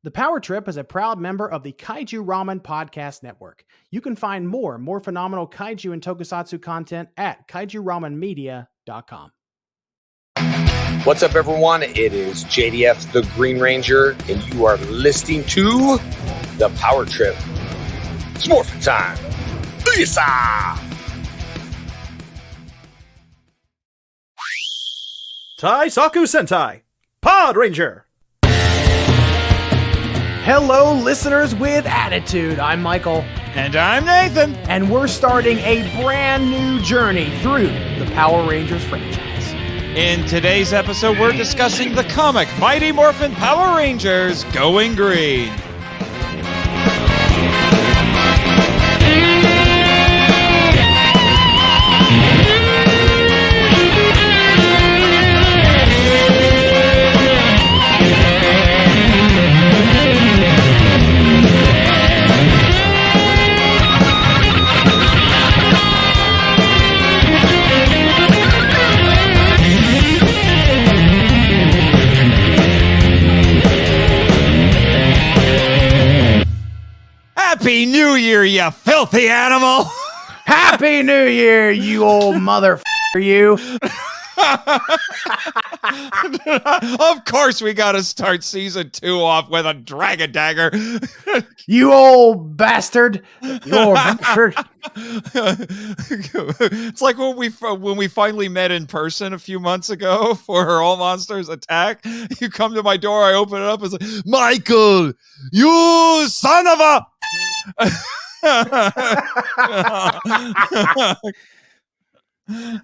The Power Trip is a proud member of the Kaiju Ramen Podcast Network. You can find more phenomenal kaiju and tokusatsu content at kaijuramenmedia.com. What's up, everyone? It is JDF, the Green Ranger, and you are listening to The Power Trip. It's Morphin time. Booyah! Taisaku Sentai, Pod Ranger. Hello, listeners with attitude. I'm Michael. And I'm Nathan. And we're starting a brand new journey through the Power Rangers franchise. In today's episode, we're discussing the comic Mighty Morphin Power Rangers Going Green. Happy New Year, you filthy animal! Happy New Year, you old motherfucker, you. Of course we gotta start season 2 off with a Dragon Dagger. You old bastard. You old bastard. It's like when we finally met in person a few months ago for All Monsters Attack. You come to my door, I open it up, it's like, Michael, you son of a...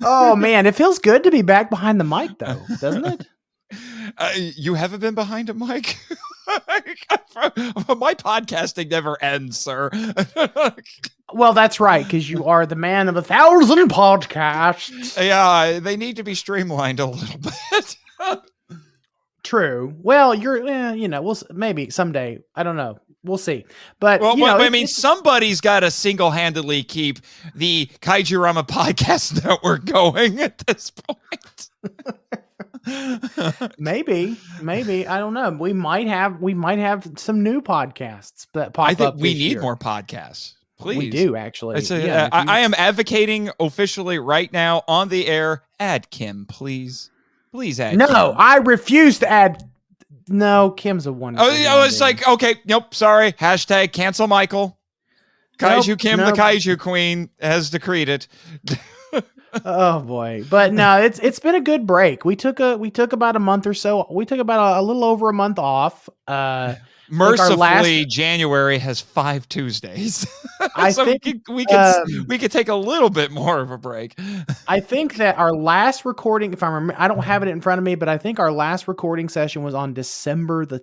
Oh man, it feels good to be back behind the mic though, doesn't it? You haven't been behind a mic? My podcasting never ends, sir. Well, that's right, because you are the man of 1,000 podcasts. Yeah, they need to be streamlined a little bit. True. Well, we'll maybe someday. I don't know. We'll see. But I mean, somebody's got to single-handedly keep the Kaiju Ramen Podcast Network going at this point. maybe I don't know. We might have some new podcasts that pop up. I think we this need year. more podcasts. Please. We do actually. I am advocating officially right now on the air. Add Kim, please. Please add. No, Kim. I refuse to add. No, Kim's a one. I was like, okay, nope, sorry. Hashtag cancel Michael. Kaiju Kim, the Kaiju Queen, has decreed it. Oh boy, but no, it's been a good break. We took about a month or so. We took about a little over a month off. Mercifully, January has 5 Tuesdays. I so think we could take a little bit more of a break. I think that our last recording, if I remember, I don't have it in front of me, but I think our last recording session was on December the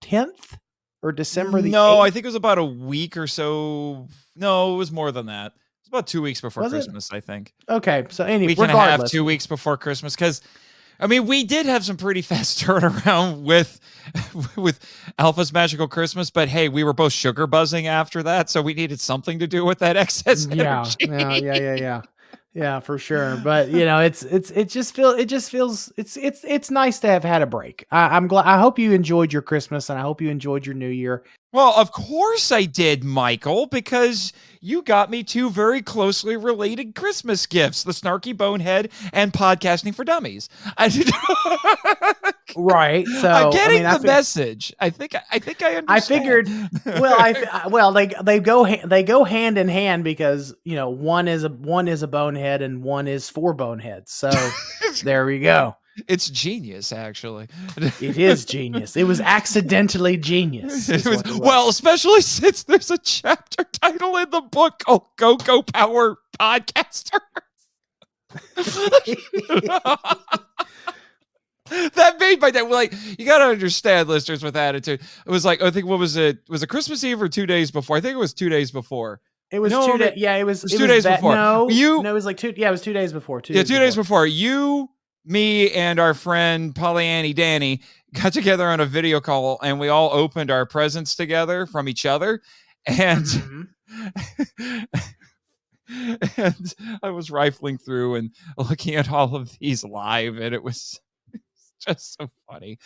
10th or December the 8th. I think it was about a week or so. No, it was more than that. It was about 2 weeks before Christmas, I think. Okay, so anyway, we can have 2 weeks before Christmas because. I mean, we did have some pretty fast turnaround with Alpha's Magical Christmas, but hey, we were both sugar buzzing after that, so we needed something to do with that excess energy. Yeah, for sure. But it just feels it's nice to have had a break. I'm glad. I hope you enjoyed your Christmas, and I hope you enjoyed your New Year. Well, of course I did, Michael, because you got me 2 very closely related Christmas gifts, the Snarky Bonehead and Podcasting for Dummies. Right. So I'm getting the message. I think I understand. I figured. Well, they go hand in hand because one is a bonehead and one is 4 boneheads. So there we go. It's genius, actually. It is genius. It was accidentally genius. Well, especially since there's a chapter title in the book called Go Power Podcaster. That made my day. Like, you got to understand, listeners with attitude. It was like, I think, what was it? Was it Christmas Eve or 2 days before? I think it was 2 days before. It was 2 days. Yeah, it was 2 days before. No, it was like 2. Yeah, it was 2 days before. 2 days before. You, me, and our friend Pollyanny Danny got together on a video call, and we all opened our presents together from each other. And and I was rifling through and looking at all of these live, and it was just so funny.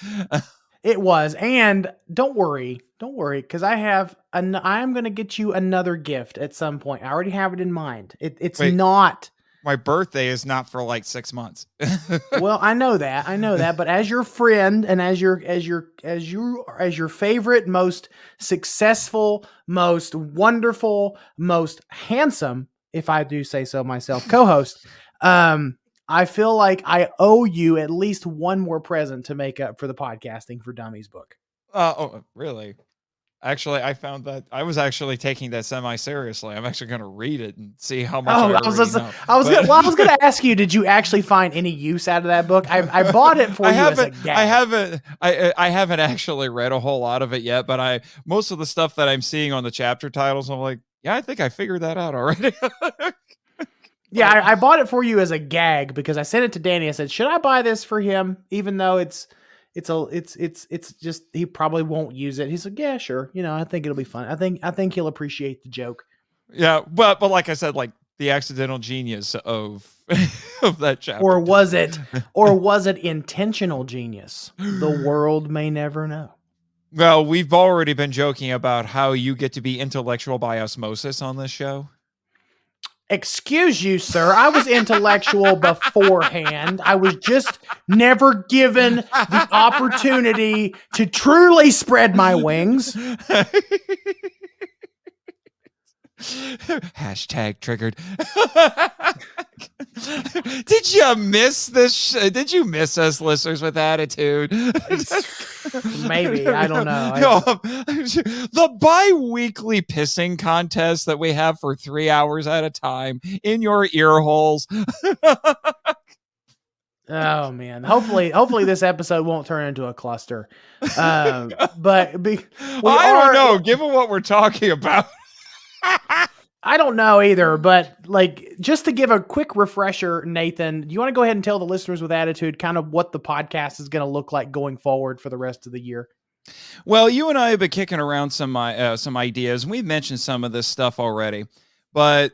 It was, and don't worry, because I'm going to get you another gift at some point. I already have it in mind. It's Wait. not. My birthday is not for like 6 months. Well, I know that, but as your friend and as your favorite, most successful, most wonderful, most handsome, if I do say so myself, co-host, I feel like I owe you at least one more present to make up for the Podcasting for Dummies book. Oh, really? Actually, I found that I was actually taking that semi-seriously. I'm actually going to read it and see how much I was going to ask you, did you actually find any use out of that book? I bought it for you as a gag. I haven't actually read a whole lot of it yet, but most of the stuff that I'm seeing on the chapter titles, I'm like, yeah, I think I figured that out already. Yeah, I bought it for you as a gag because I sent it to Danny. I said, should I buy this for him? Even though it's just, he probably won't use it. He's like, yeah, sure. I think it'll be fun. I think he'll appreciate the joke. Yeah. But like I said, like the accidental genius of that chapter. Or was it intentional genius? The world may never know. Well, we've already been joking about how you get to be intellectual by osmosis on this show. Excuse you, sir. I was intellectual beforehand. I was just never given the opportunity to truly spread my wings. Hashtag triggered. Did you miss this? Did you miss us, listeners with attitude? Maybe. I don't know. The bi-weekly pissing contest that we have for 3 hours at a time in your ear holes. Oh man! Hopefully this episode won't turn into a cluster. But I don't know. Given what we're talking about. I don't know either, but like just to give a quick refresher, Nathan, do you want to go ahead and tell the listeners with attitude kind of what the podcast is going to look like going forward for the rest of the year? Well, you and I have been kicking around some ideas, and we've mentioned some of this stuff already. But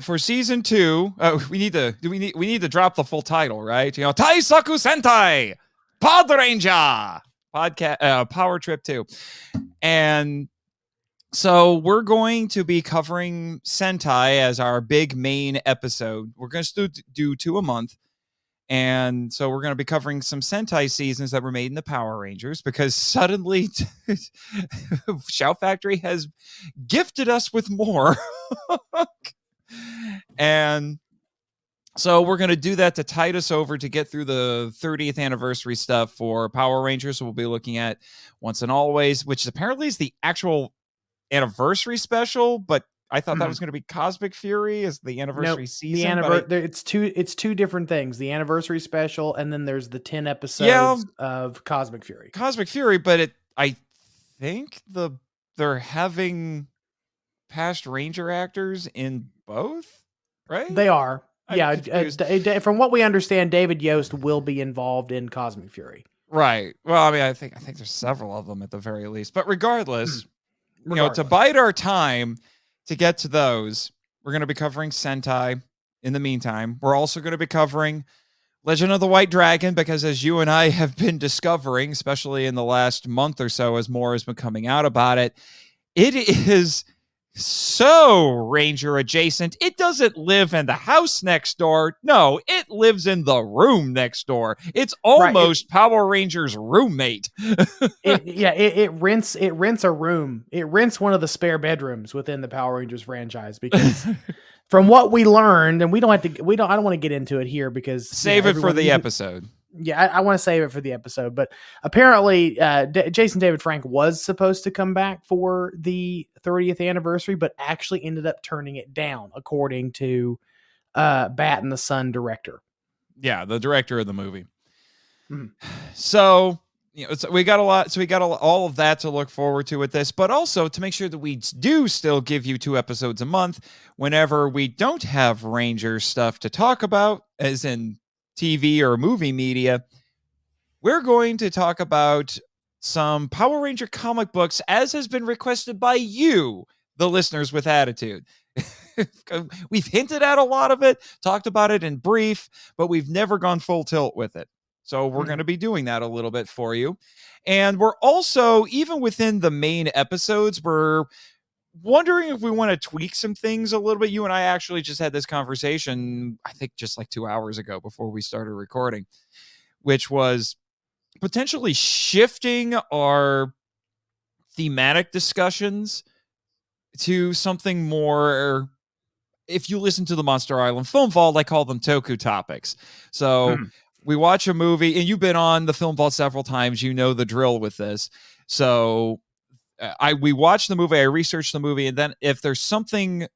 for season 2, we need to drop the full title, right? Taisaku Sentai Pod Ranger podcast Power Trip 2, and so we're going to be covering Sentai as our big main episode. We're going to do 2 a month. And so we're going to be covering some Sentai seasons that were made in the Power Rangers because suddenly Shout Factory has gifted us with more. And so we're going to do that to tide us over to get through the 30th anniversary stuff for Power Rangers. So we'll be looking at Once and Always, which apparently is the actual anniversary special, but I thought that was going to be Cosmic Fury as the anniversary season. It's two different things: the anniversary special, and then there's the 10 episodes of Cosmic Fury. Cosmic Fury, but I think they're having past Ranger actors in both, right? They are. From what we understand, David Yost will be involved in Cosmic Fury. Right. Well, I mean, I think there's several of them at the very least, but regardless. To bide our time to get to those, we're going to be covering Sentai in the meantime. We're also going to be covering Legend of the White Dragon because as you and I have been discovering, especially in the last month or so as more has been coming out about it, it is so Ranger adjacent. It doesn't live in the house next door. No, it lives in the room next door. It's almost Power Rangers' roommate. It rents a room. It rents one of the spare bedrooms within the Power Rangers franchise because from what we learned, and I don't want to get into it here because save it for the episode. Yeah, I want to save it for the episode, but apparently Jason David Frank was supposed to come back for the 30th anniversary, but actually ended up turning it down, according to Bat and the Sun director. Yeah, the director of the movie. Mm. So, we got a lot. So we got all of that to look forward to with this, but also to make sure that we do still give you 2 episodes a month whenever we don't have Ranger stuff to talk about, as in TV or movie media. We're going to talk about some Power Ranger comic books as has been requested by you, the listeners with attitude. We've hinted at a lot of it, talked about it in brief, but we've never gone full tilt with it. So we're going to be doing that a little bit for you. And we're also, even within the main episodes, we're wondering if we want to tweak some things a little bit. You and I actually just had this conversation, I think just like 2 hours ago before we started recording, which was potentially shifting our thematic discussions to something more. If you listen to the Monster Island Film Vault, I call them Toku topics. So we watch a movie, and you've been on the Film Vault several times. You know the drill with this. So we watch the movie, I research the movie, and then if there's something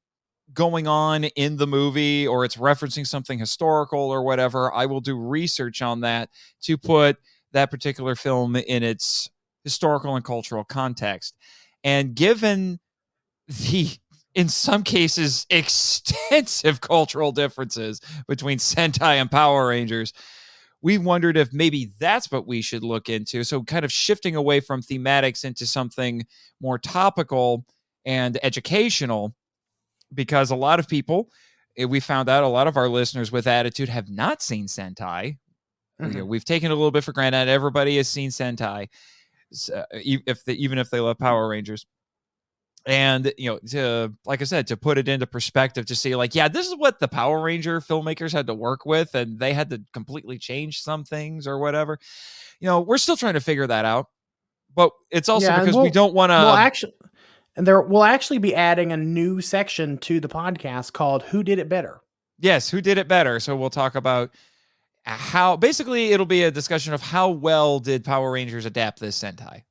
going on in the movie or it's referencing something historical or whatever, I will do research on that to put that particular film in its historical and cultural context. And given the, in some cases, extensive cultural differences between Sentai and Power Rangers, we wondered if maybe that's what we should look into. So kind of shifting away from thematics into something more topical and educational, because a lot of people, we found out a lot of our listeners with attitude have not seen Sentai. We've taken it a little bit for granted. Everybody has seen Sentai, even if they love Power Rangers. And, like I said, to put it into perspective, to see like, yeah, this is what the Power Ranger filmmakers had to work with, and they had to completely change some things or whatever. We're still trying to figure that out, but it's also because we don't want to. We'll actually be adding a new section to the podcast called "Who Did It Better." Yes, who did it better? So we'll talk about how, basically, it'll be a discussion of how well did Power Rangers adapt this Sentai.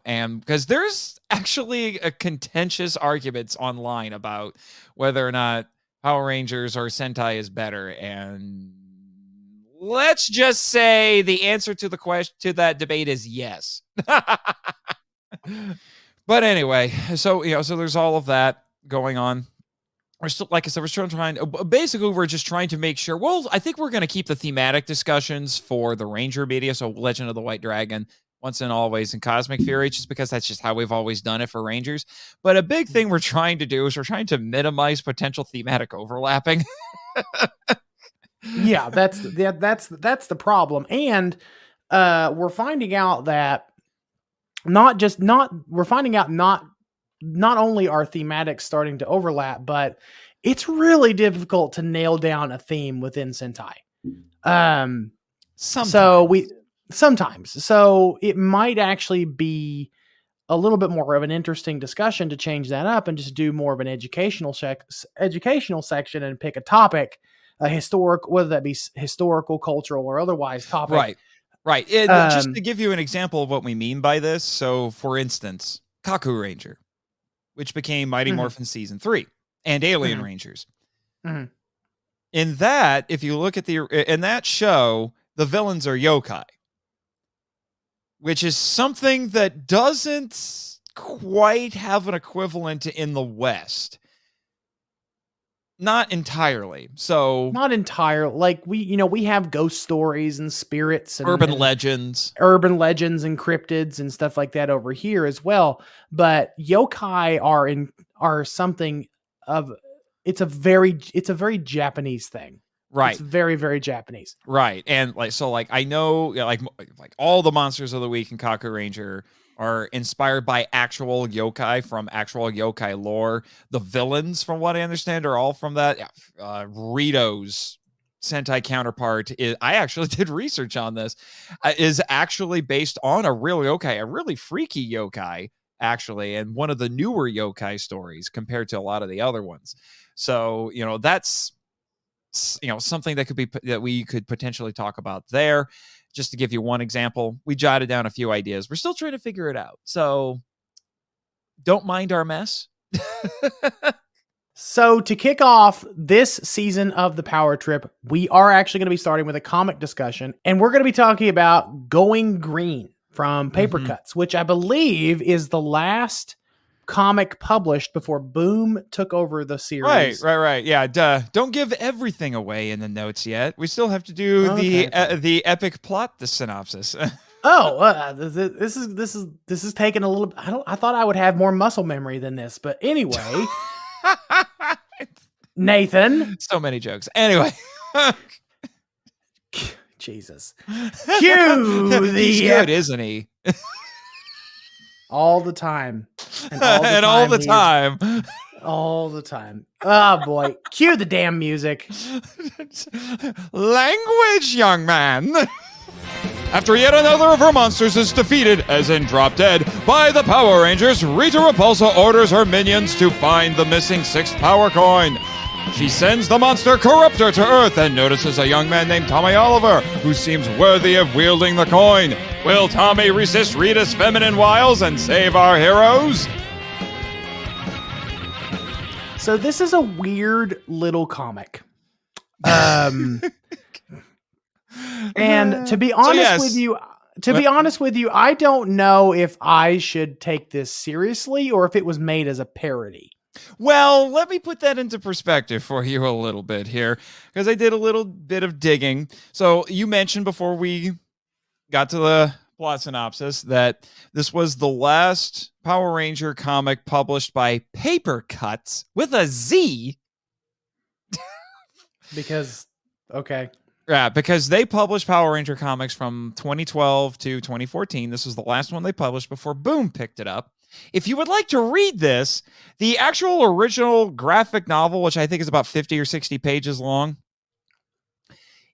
And because there's actually a contentious arguments online about whether or not Power Rangers or Sentai is better. And let's just say the answer to the question to that debate is yes. But anyway, so there's all of that going on. We're still, like I said, we're still trying. Basically, we're just trying to make sure. Well, I think we're going to keep the thematic discussions for the Ranger media, so Legend of the White Dragon, Once and Always, and Cosmic Fury, just because that's just how we've always done it for Rangers. But a big thing we're trying to do is we're trying to minimize potential thematic overlapping. Yeah, that's the problem, and we're finding out that not only are thematics starting to overlap, but it's really difficult to nail down a theme within Sentai. Sometimes. So it might actually be a little bit more of an interesting discussion to change that up and just do more of an educational section and pick a topic, whether that be historical, cultural, or otherwise topic. Right. Just to give you an example of what we mean by this. So, for instance, Kaku Ranger, which became Mighty Morphin Season 3, and Alien Rangers. In that, if you look at in that show, the villains are yokai, which is something that doesn't quite have an equivalent in the West. Not entirely. Like we have ghost stories and spirits and urban legends and cryptids and stuff like that over here as well. But yokai are something of, it's a very Japanese thing. Right. It's very, very Japanese. Right. And I know like all the monsters of the week in Kaku Ranger are inspired by actual yokai from actual yokai lore. The villains, from what I understand, are all from that. Rito's Sentai counterpart I actually did research on this, is actually based on a real yokai, a really freaky yokai, actually, and one of the newer yokai stories compared to a lot of the other ones. So, that's something that we could potentially talk about there. Just to give you one example, we jotted down a few ideas. We're still trying to figure it out. So don't mind our mess. So to kick off this season of the Power Trip, we are actually going to be starting with a comic discussion, and we're going to be talking about Going Green from Papercutz, which I believe is the last comic published before Boom took over the series. Right. Yeah, don't give everything away in the notes yet. We still have to do the epic plot, the synopsis. This is taking a little. I thought I would have more muscle memory than this, but anyway, Nathan. So many jokes. Anyway. Jesus. Cue the He's good, isn't he? all the time. And All the time. All the time. Oh boy. Cue the damn music. Language, young man. After yet another of her monsters is defeated, as in drop dead, by the Power Rangers, Rita Repulsa orders her minions to find the missing 6th power coin. She sends the monster Corruptor to Earth and notices a young man named Tommy Oliver, who seems worthy of wielding the coin. Will Tommy resist Rita's feminine wiles and save our heroes? So this is a weird little comic. And to be honest with you, I don't know if I should take this seriously or if it was made as a parody. Well, let me put that into perspective for you a little bit here, because I did a little bit of digging. So you mentioned before we got to the plot synopsis that this was the last Power Ranger comic published by Papercutz with a Z. Because, okay. Yeah, because they published Power Ranger comics from 2012 to 2014. This was the last one they published before Boom picked it up. If you would like to read this, the actual original graphic novel, which I think is about 50 or 60 pages long,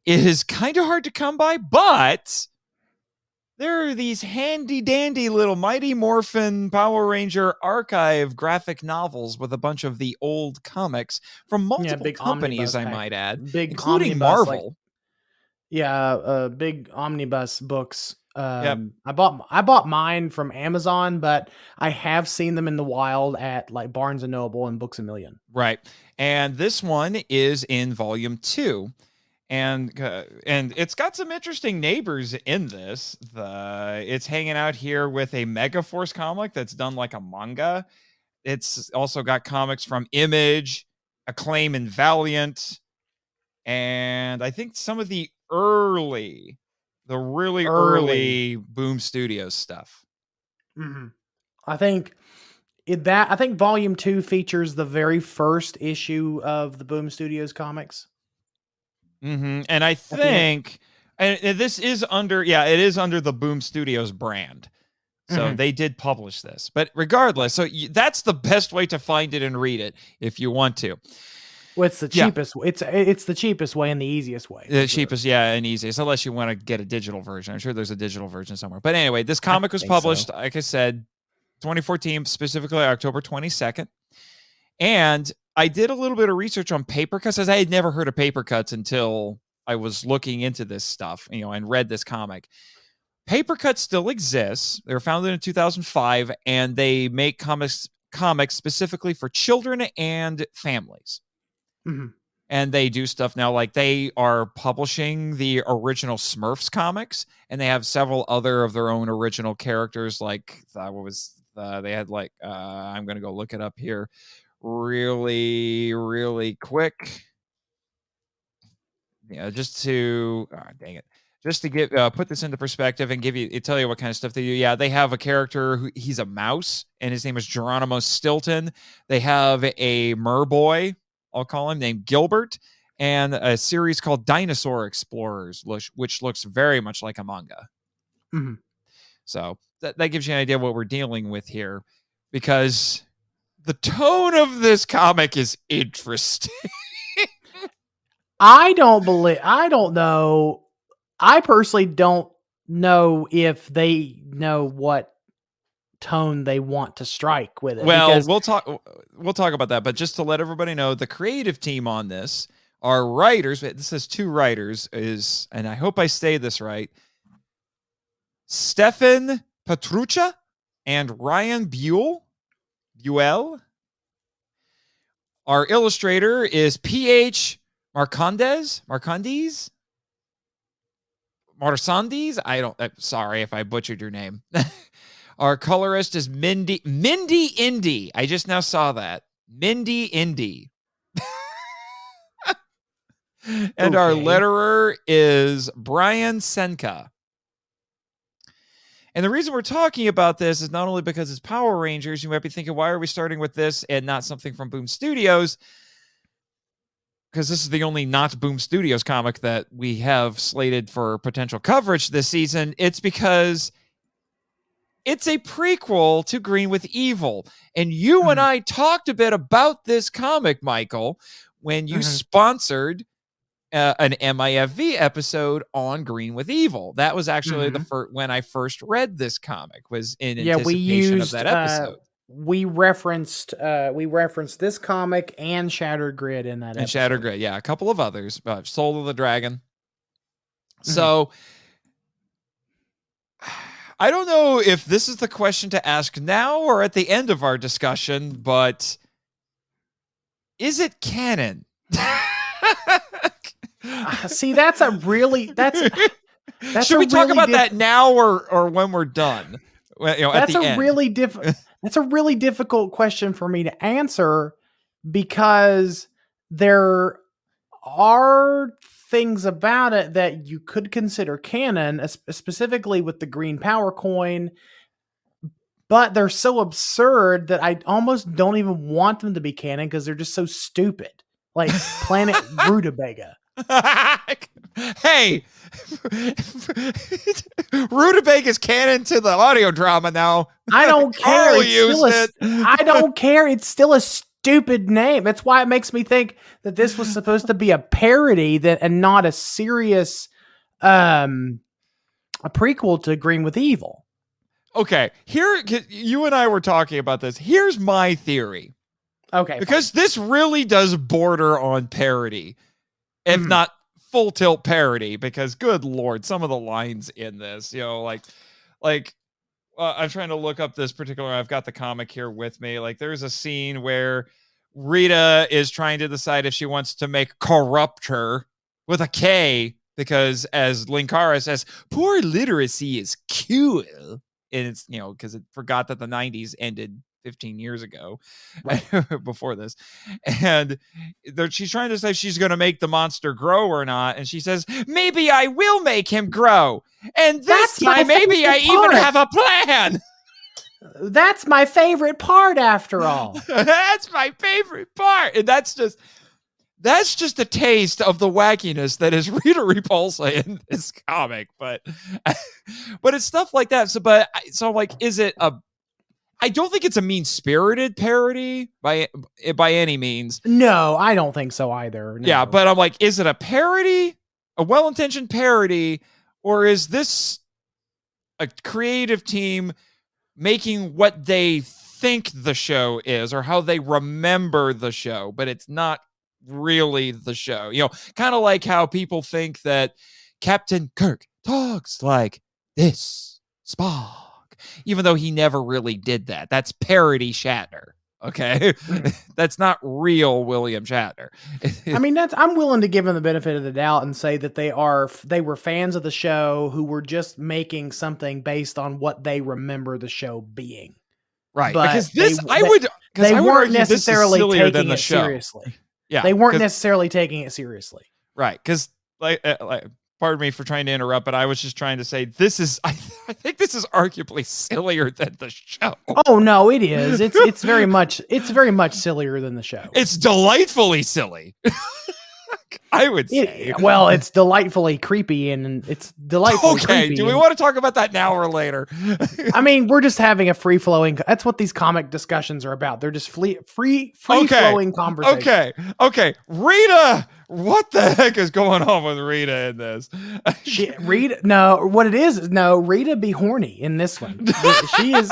is kind of hard to come by, but there are these handy-dandy little Mighty Morphin Power Ranger archive graphic novels with a bunch of the old comics from multiple companies, I might add, including omnibus, Marvel. Big omnibus books. Yep. I bought mine from Amazon, but I have seen them in the wild at like Barnes and Noble and Books A Million. Right. And this one is in volume 2. And it's got some interesting neighbors in this. It's hanging out here with a Megaforce comic that's done like a manga. It's also got comics from Image, Acclaim, and Valiant. And I think some of the really early Boom Studios stuff. Mm-hmm. I think volume 2 features the very first issue of the Boom Studios comics. Mm-hmm. And I think and this is under it is under the Boom Studios brand. So they did publish this. But regardless, so that's the best way to find it and read it if you want to. Well, it's the cheapest. It's the cheapest way and the easiest way. The cheapest, and easiest, unless you want to get a digital version. I'm sure there's a digital version somewhere. But anyway, this comic was published, like I said, 2014, specifically October 22nd. And I did a little bit of research on Papercutz, as I had never heard of Papercutz until I was looking into this stuff, and read this comic. Papercutz still exists. They were founded in 2005, and they make comics specifically for children and families. Mm-hmm. And they do stuff now, like they are publishing the original Smurfs comics, and they have several other of their own original characters. Like they had like I'm going to go look it up here really, really quick. Yeah, just to put this into perspective and tell you what kind of stuff they do. Yeah, they have a character he's a mouse, and his name is Geronimo Stilton. They have a merboy, I'll call him, named Gilbert, and a series called Dinosaur Explorers, which looks very much like a manga. Mm-hmm. So that gives you an idea of what we're dealing with here, because the tone of this comic is interesting. I don't know. I personally don't know if they know what tone they want to strike with it. Well, we'll talk about that, but just to let everybody know, the creative team on this are writers. This says 2 writers, and I hope I say this right, Stefan Petrucha and Ryan Buell. Our illustrator is P.H. Marcondes. Sorry if I butchered your name. Our colorist is Mindy Indy. I just now saw that. Mindy Indy. And our letterer is Brian Senka. And the reason we're talking about this is not only because it's Power Rangers. You might be thinking, why are we starting with this and not something from Boom Studios? because this is the only not Boom Studios comic that we have slated for potential coverage this season, it's because it's a prequel to Green with Evil. And you and I talked a bit about this comic, Michael, when you sponsored an MIFV episode on Green with Evil. That was actually the first when I first read this comic, was in anticipation of that episode. We referenced this comic and Shattered Grid in that episode. And Shattered Grid, yeah, a couple of others, Soul of the Dragon. So I don't know if this is the question to ask now or at the end of our discussion, but is it canon? See, that's should we talk about that now or when we're done? At the end. That's a really difficult question for me to answer, because there are things about it that you could consider canon, specifically with the green power coin, but they're so absurd that I almost don't even want them to be canon because they're just so stupid. Like Planet Rutabaga. Hey, Rutabaga's canon to the audio drama now. I don't care. I don't care. It's still a stupid name. That's why it makes me think that this was supposed to be a parody and not a serious a prequel to Green with Evil. Okay, here you and I were talking about this. Here's my theory. Okay, because this really does border on parody, if not full tilt parody, because good Lord, some of the lines in this, I'm trying to look up this particular, I've got the comic here with me. Like there's a scene where Rita is trying to decide if she wants to make Corruptor with a K, because as Linkara says, poor literacy is cool. And it's, because it forgot that the 90s ended 15 years ago, right. Before this, and she's trying to say she's going to make the monster grow or not, and she says maybe I will make him grow, and this time maybe I even have a plan. That's my favorite part, after all. That's my favorite part, and that's just a taste of the wackiness that is Rita Repulsa in this comic, but it's stuff like that. So like, is it a? I don't think it's a mean-spirited parody by any means. No, I don't think so either. No. Yeah, but I'm like, is it a parody, a well-intentioned parody, or is this a creative team making what they think the show is or how they remember the show, but it's not really the show? Kind of like how people think that Captain Kirk talks like this, Spock, even though he never really did that. That's parody Shatner. Okay. That's not real William Shatner. I mean, I'm willing to give them the benefit of the doubt and say that they were fans of the show who were just making something based on what they remember the show being. Right. But because they weren't necessarily taking it seriously. Yeah. They weren't necessarily taking it seriously. Right. Because pardon me for trying to interrupt, but I was just trying to say I think this is arguably sillier than the show. Oh no, it is. It's very much sillier than the show. It's delightfully silly. I would say. Well, it's delightfully creepy and it's delightfully creepy. Okay, do we want to talk about that now or later? I mean, we're just having a free-flowing... That's what these comic discussions are about. They're just free-flowing conversation. Okay. Rita! What the heck is going on with Rita in this? Rita be horny in this one. She is...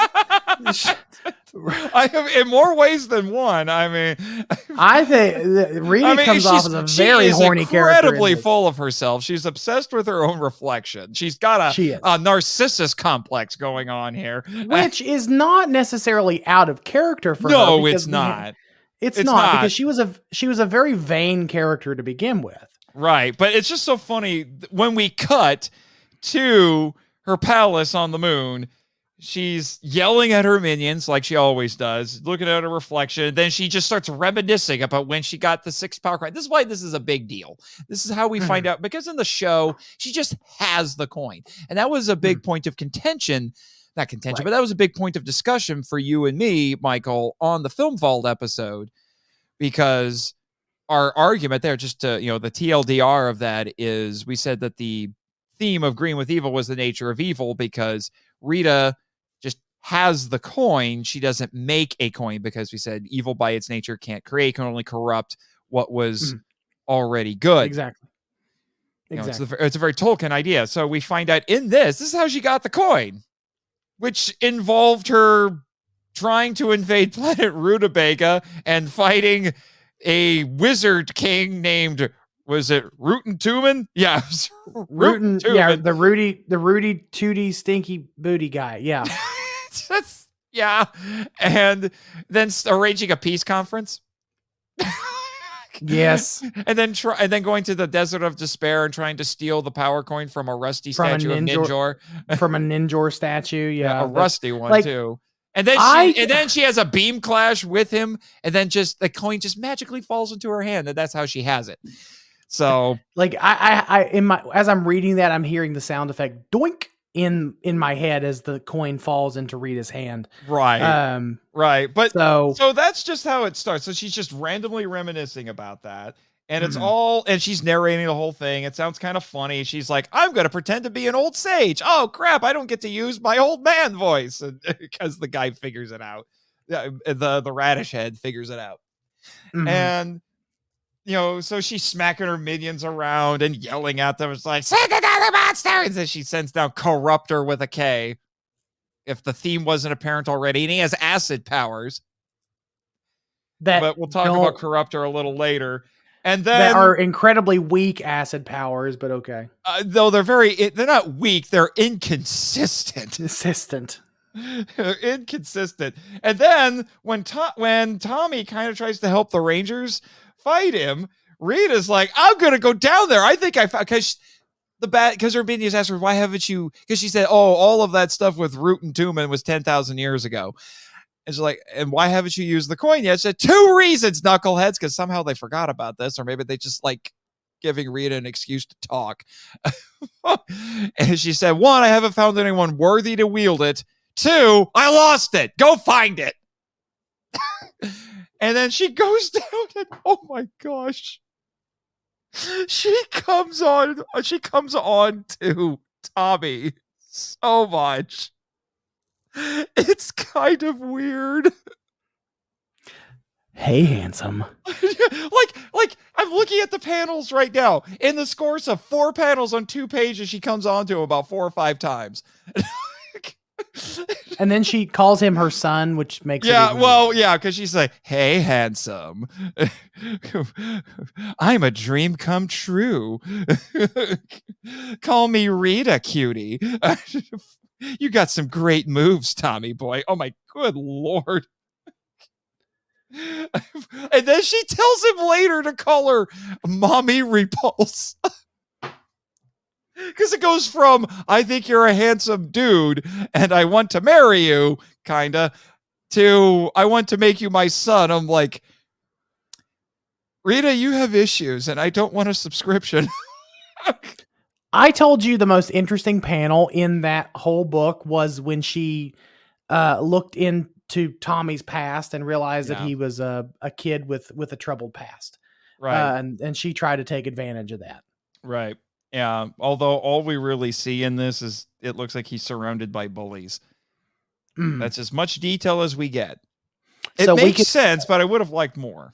I have in more ways than one. I mean, I think Rita comes off as a very horny character. Incredibly full of herself. She's obsessed with her own reflection. She's got a Narcissus complex going on here, which is not necessarily out of character for her. No, it's not. It's not because she was a very vain character to begin with. Right, but it's just so funny when we cut to her palace on the moon. She's yelling at her minions like she always does, looking at her reflection. Then she just starts reminiscing about when she got the 6 power coin. This is why this is a big deal. This is how we find out, because in the show, she just has the coin. And that was a big point of contention. Not contention, but that was a big point of discussion for you and me, Michael, on the Film Vault episode, because our argument there, just to, the TLDR of that is we said that the theme of Green with Evil was the nature of evil because Rita just has the coin. She doesn't make a coin because we said evil by its nature can't create, can only corrupt what was already good. Exactly. It's a very Tolkien idea. So we find out in this is how she got the coin, which involved her trying to invade planet Rutabaga and fighting a wizard king named, was it Rootin' Tumen? Yeah. Rootin', yeah, the Rudy Tooty Stinky Booty guy. Yeah. Yeah. And then arranging a peace conference. Yes. And then going to the Desert of Despair and trying to steal the power coin from a rusty statue of Ninjor. From a Ninjor statue, yeah. A rusty one too. And then she has a beam clash with him, and then just the coin just magically falls into her hand, and that's how she has it. So, like as I'm reading that, I'm hearing the sound effect doink in my head as the coin falls into Rita's hand. Right. Right. But so that's just how it starts. So she's just randomly reminiscing about that. And it's and she's narrating the whole thing. It sounds kind of funny. She's like, I'm going to pretend to be an old sage. Oh, crap. I don't get to use my old man voice because the guy figures it out. The radish head figures it out. And, so she's smacking her minions around and yelling at them. It's like, send another monster. And then she sends down Corruptor with a K. If the theme wasn't apparent already. And he has acid powers. But we'll talk about Corruptor a little later. And then that are incredibly weak acid powers, but okay. Though they're not weak, they're inconsistent. Inconsistent. And then when Tommy kind of tries to help the Rangers fight him, Rita's like, I'm gonna go down there. I think I found because her minions asked her, why haven't you? Because she said, all of that stuff with Rootin' Tumen was 10,000 years ago. And she's like, and why haven't you used the coin yet? She said, 2 reasons, knuckleheads, because somehow they forgot about this, or maybe they just like giving Rita an excuse to talk. And she said, 1, I haven't found anyone worthy to wield it. 2, I lost it. Go find it. And then she goes down and, oh my gosh. She comes on to Tommy so much. It's kind of weird. Hey, handsome. like I'm looking at the panels right now. In the course of 4 panels on 2 pages, she comes on to him about 4 or 5 times. And then she calls him her son, which makes because she's like, hey, handsome. I'm a dream come true. Call me Rita, cutie. You got some great moves, Tommy boy. Oh my good Lord. And then she tells him later to call her Mommy Repulsa. Because it goes from, I think you're a handsome dude and I want to marry you, kinda, to I want to make you my son. I'm like, Rita, you have issues and I don't want a subscription. I told you the most interesting panel in that whole book was when she looked into Tommy's past and realized that he was a kid with a troubled past. Right. And she tried to take advantage of that. Right. Yeah. Although all we really see in this is it looks like he's surrounded by bullies. That's as much detail as we get. It makes sense, but I would have liked more.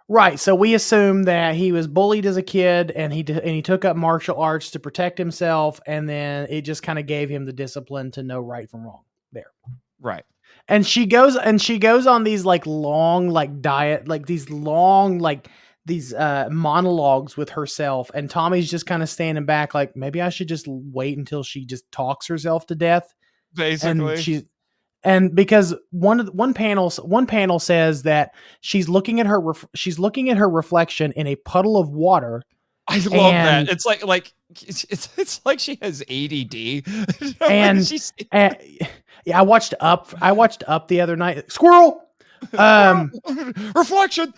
Right. So we assume that he was bullied as a kid and he took up martial arts to protect himself. And then it just kind of gave him the discipline to know right from wrong there. Right. And she goes on these like long, like diet, like these long, like these monologues with herself. And Tommy's just kind of standing back. Like, maybe I should just wait until she just talks herself to death. Basically. And because one panel says that she's looking at her reflection in a puddle of water. I love that. It's like it's like she has ADD. I watched Up the other night. Squirrel. Reflection.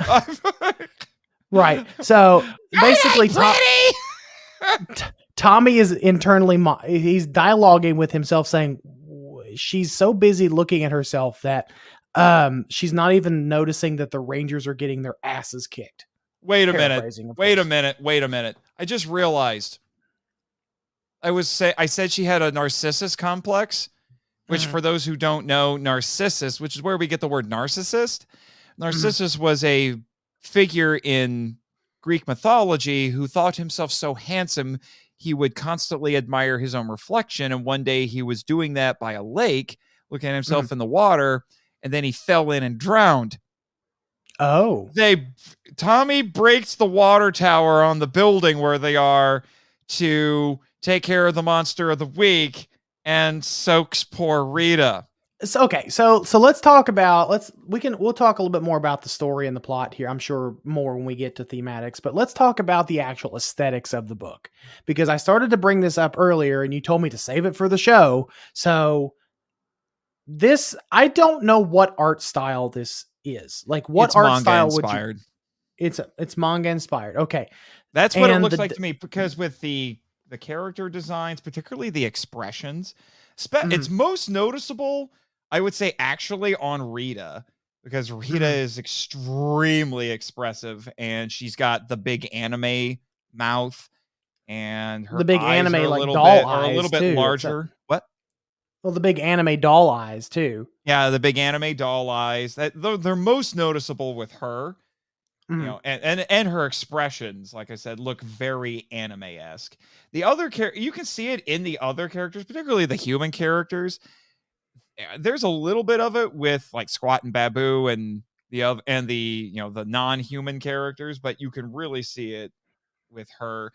Right. So basically, Tommy is internally he's dialoguing with himself, saying she's so busy looking at herself that she's not even noticing that the Rangers are getting their asses kicked. Wait a minute. Paraphrasing, of Wait a course. minute. Wait a minute. I just realized. I said she had a narcissist complex, which for those who don't know, Narcissus, which is where we get the word narcissist. Narcissus was a figure in Greek mythology who thought himself so handsome he would constantly admire his own reflection. And one day he was doing that by a lake, looking at himself in the water, and then he fell in and drowned. Oh. Tommy breaks the water tower on the building where they are to take care of the monster of the week and soaks poor Rita. So, okay, so let's talk about we'll talk a little bit more about the story and the plot here. I'm sure more when we get to thematics, but let's talk about the actual aesthetics of the book, because I started to bring this up earlier and you told me to save it for the show. So this, I don't know what art style this is. Like what It's art manga style inspired. It's manga inspired. Okay. That's what it And looks like to me, because with the character designs, particularly the expressions, it's most noticeable, I would say, actually on Rita, because Rita is extremely expressive and she's got the big anime mouth and her The big eyes anime, are like, a doll little eyes, bit too. larger. What? Well, the big anime doll eyes too. Yeah, the big anime doll eyes. They're most noticeable with her. You know, and her expressions, like I said, look very anime-esque. The other you can see it in the other characters, particularly the human characters. There's a little bit of it with like Squat and Babu and the non-human characters, but you can really see it with her.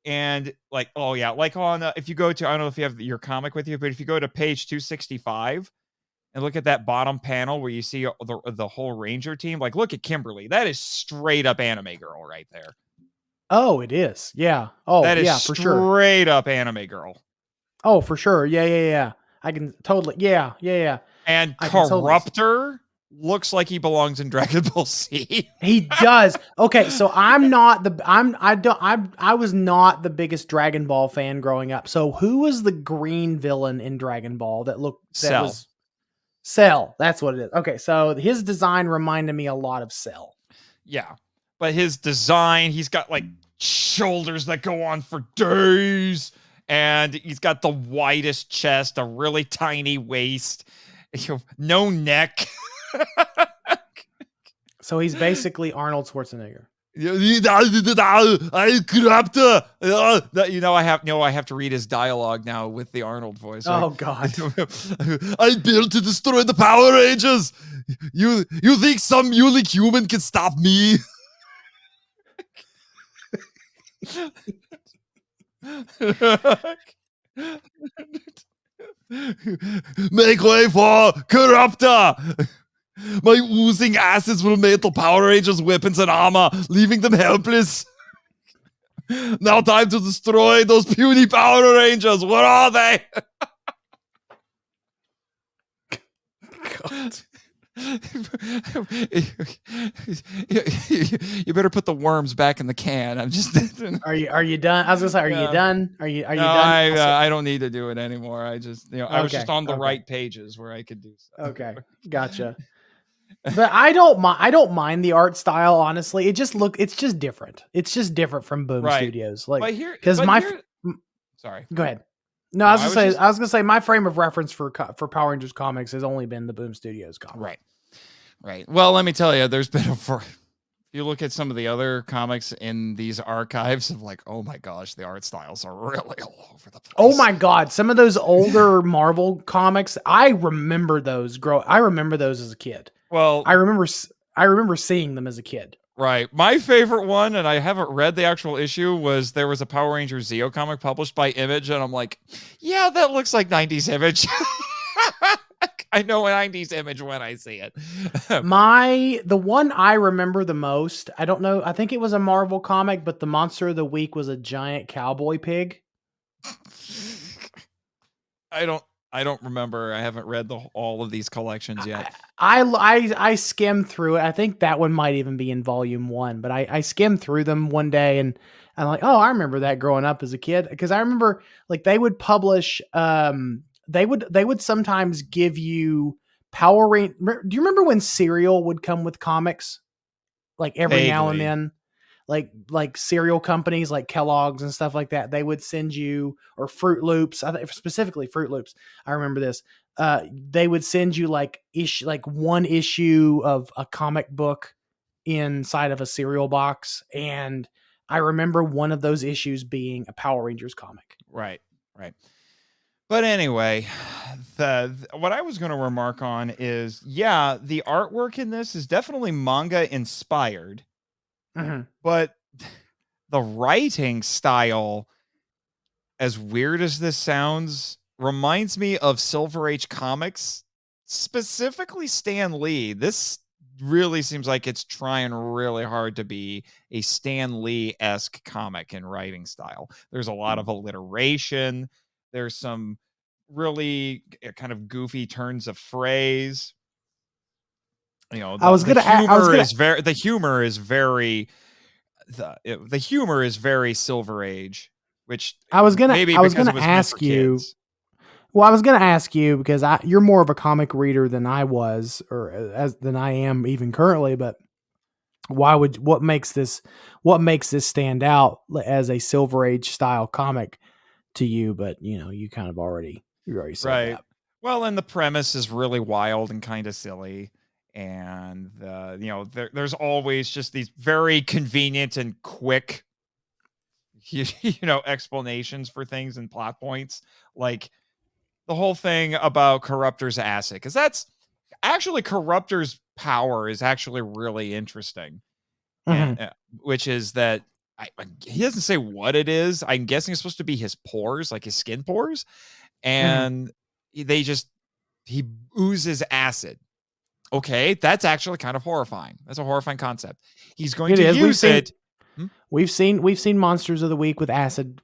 And like, oh yeah, like on if you go to, I don't know if you have your comic with you, but if you go to page 265 and look at that bottom panel where you see the whole Ranger team, like look at Kimberly. That is straight up anime girl right there. Oh, it is. Yeah. Oh, that is yeah, for sure. Straight up anime girl. Oh, for sure. Yeah. I can totally. Yeah. And I can totally Corruptor looks like he belongs in Dragon Ball Z. He does. Okay, so I was not the biggest Dragon Ball fan growing up. So who was the green villain in Dragon Ball that Cell. was Cell? That's what it is. Okay, so his design reminded me a lot of Cell. Yeah. But his design, he's got like shoulders that go on for days. And he's got the widest chest, a really tiny waist, no neck. So he's basically Arnold Schwarzenegger. I corruptor. I have to read his dialogue now with the Arnold voice. Oh God! I built to destroy the Power Rangers. You think some unique human can stop me? Make way for Corruptor! My oozing acids will make the Power Rangers weapons and armor, leaving them helpless. Now time to destroy those puny Power Rangers. Where are they? God. You better put the worms back in the can. I'm just. Are you done? I was gonna say, are you done? Are you done? I don't need to do it anymore. I just, I was just on the right pages where I could do so. Okay, gotcha. But I don't mind the art style, honestly. It's just different. It's just different from Boom Studios. Like, sorry. Go ahead. No, I was gonna say my frame of reference for Power Rangers comics has only been the Boom Studios comic. Right. Well, let me tell you, there's been if you look at some of the other comics in these archives of like, oh my gosh, the art styles are really all over the place. Oh my God. Some of those older Marvel comics, I remember those as a kid. Well, I remember seeing them as a kid. Right. My favorite one, and I haven't read the actual issue, was there was a Power Rangers Zeo comic published by Image, and I'm like, yeah, that looks like 90s Image. I know a 90s Image when I see it. The one I remember the most, I don't know, I think it was a Marvel comic, but the monster of the week was a giant cowboy pig. I don't remember. I haven't read all of these collections yet. I skimmed through it. I think that one might even be in volume 1, but I skimmed through them one day and I'm like, oh, I remember that growing up as a kid. Because I remember like they would publish, they would sometimes give you Power Rangers. Do you remember when cereal would come with comics? Like every now and then? like cereal companies like Kellogg's and stuff like that, they would send you, or Fruit Loops, I think specifically Fruit Loops. I remember this. They would send you like one issue of a comic book inside of a cereal box, and I remember one of those issues being a Power Rangers comic. Right. But anyway, what I was going to remark on is, yeah, the artwork in this is definitely manga inspired, but the writing style, as weird as this sounds, reminds me of Silver Age comics, specifically Stan Lee. This really seems like it's trying really hard to be a Stan Lee-esque comic in writing style. There's a lot of alliteration. There's some really kind of goofy turns of phrase. You know, the humor is very Silver Age, which I was gonna maybe ask you. kids. Well, I was going to ask you because you're more of a comic reader than I was, than I am even currently. But what makes this stand out as a Silver Age style comic to you? But you kind of already said that. Well, and the premise is really wild and kind of silly, and there's always just these very convenient and quick, explanations for things and plot points, like the whole thing about Corruptor's acid, because that's actually Corruptor's power is actually really interesting, and, which is that he doesn't say what it is. I'm guessing it's supposed to be his pores, like his skin pores, and he oozes acid. Okay, that's actually kind of horrifying. That's a horrifying concept. He's going to use it. We've seen Monsters of the Week with acid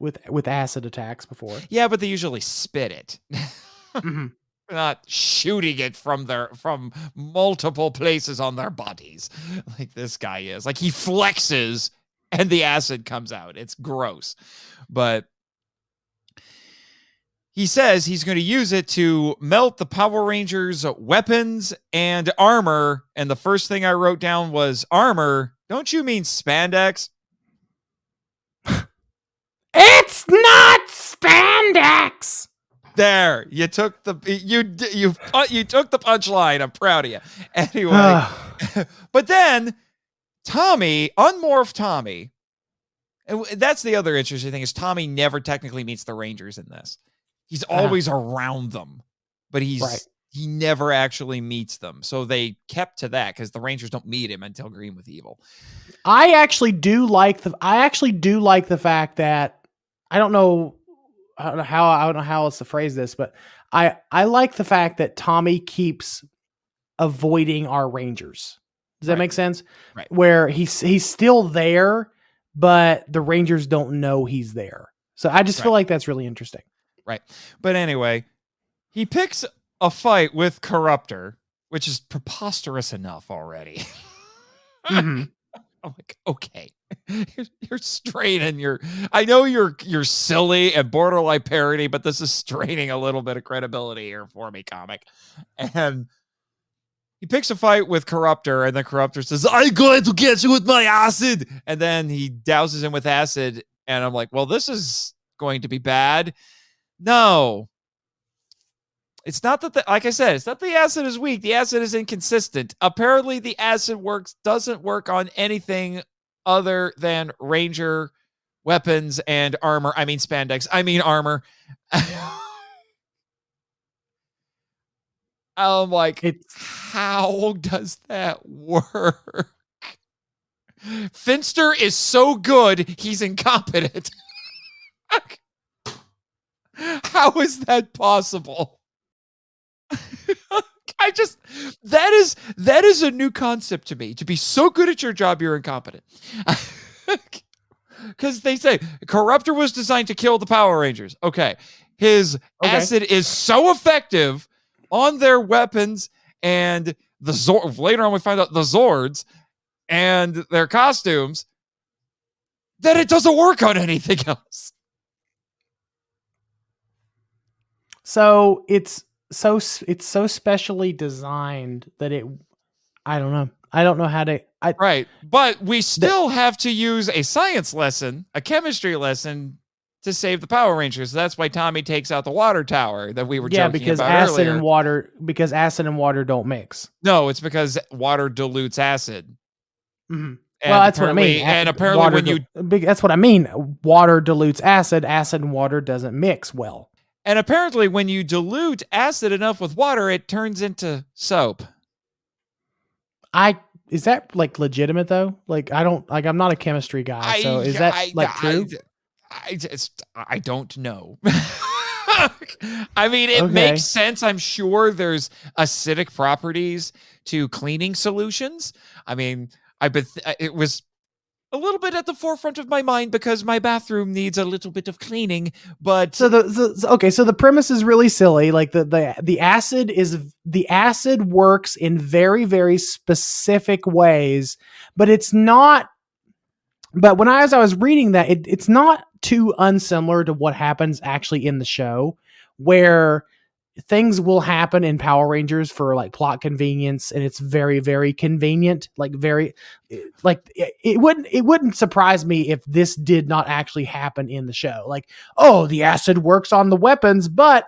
attacks before. Yeah, but they usually spit it. They're not shooting it from multiple places on their bodies like this guy is. Like he flexes and the acid comes out. It's gross. But he says he's going to use it to melt the Power Rangers' weapons and armor. And the first thing I wrote down was armor. Don't you mean spandex? It's not spandex. There, you took the you took the punchline. I'm proud of you. Anyway, but then Tommy, unmorphed Tommy, and that's the other interesting thing is Tommy never technically meets the Rangers in this. He's always around them, but he never actually meets them. So they kept to that because the Rangers don't meet him until Green with Evil. I actually do like the fact that I don't know how else to phrase this, but I like the fact that Tommy keeps avoiding our Rangers. Does that make sense? Right. Where he's still there, but the Rangers don't know he's there. So I just feel like that's really interesting. Right. But anyway, he picks a fight with Corruptor, which is preposterous enough already. I'm like, okay, you're straight and I know you're silly and borderline parody, but this is straining a little bit of credibility here for me, comic. And he picks a fight with Corruptor, and then Corruptor says, I'm going to get you with my acid. And then he douses him with acid. And I'm like, well, this is going to be bad. No. It's not that, like I said, it's not the acid is weak. The acid is inconsistent. Apparently, the acid doesn't work on anything other than Ranger weapons and armor. I mean spandex. I mean armor. I'm like, how does that work? Finster is so good, he's incompetent. How is that possible? That is a new concept to me. To be so good at your job, you're incompetent. Because they say Corruptor was designed to kill the Power Rangers. Okay. His acid is so effective on their weapons and the Zord. Later on, we find out the Zords and their costumes that it doesn't work on anything else. So it's so specially designed that I don't know Right. But we still have to use a science lesson, a chemistry lesson to save the Power Rangers. That's why Tommy takes out the water tower that we were joking about earlier. Because acid and water don't mix. No, it's because water dilutes acid. Mm-hmm. Well, that's what I mean. And apparently that's what I mean. Water dilutes acid. Acid and water doesn't mix well. And apparently when you dilute acid enough with water, it turns into soap. Is that like legitimate though? Like I'm not a chemistry guy. So is that true? I don't know. I mean, it makes sense. I'm sure there's acidic properties to cleaning solutions. I mean, it was a little bit at the forefront of my mind because my bathroom needs a little bit of cleaning. But so the premise is really silly. Like the acid works in very, very specific ways, but it's not. But as I was reading that, it's not too unsimilar to what happens actually in the show, where things will happen in Power Rangers for like plot convenience, and it's very, very convenient. It wouldn't surprise me if this did not actually happen in the show. Like, oh, the acid works on the weapons, but